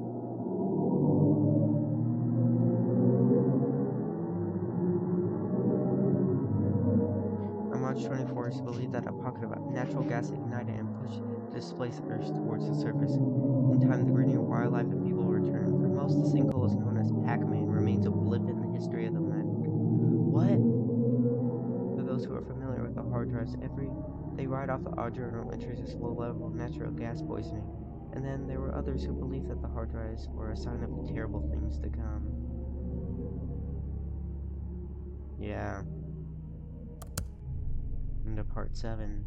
Launch 24 is believed that a pocket of natural gas ignited and pushed the displaced Earth towards the surface. In time, the greening wildlife and people returned. For most, the sinkhole is known as Pac-Man, remains a blip in the history of the planet. What? For those who are familiar with the hard drives, they write off the odd journal entries as low level of natural gas poisoning. And then there were others who believed that the hard drives were a sign of the terrible things to come. Yeah. Into part 7.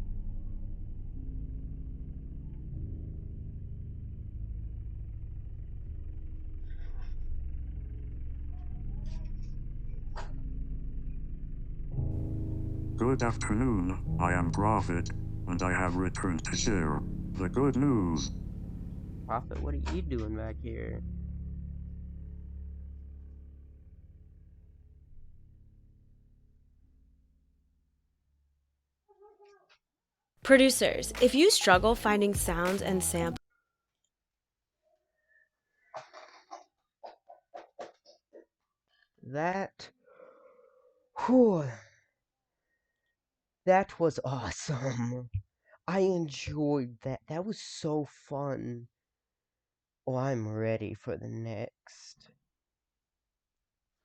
Good afternoon, I am Prophet, and I have returned to share the good news. Prophet, what are you doing back here? Producers, if you struggle finding sounds and samples, That... Whew. That was awesome. I enjoyed that. That was so fun. Oh, I'm ready for the next.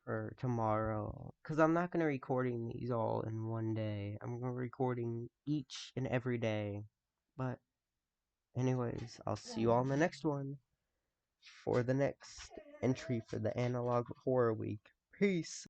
For tomorrow. Because I'm not going to recording these all in one day. I'm going to recording each and every day. But, anyways, I'll see you all in the next one. For the next entry for the Analog Horror Week. Peace.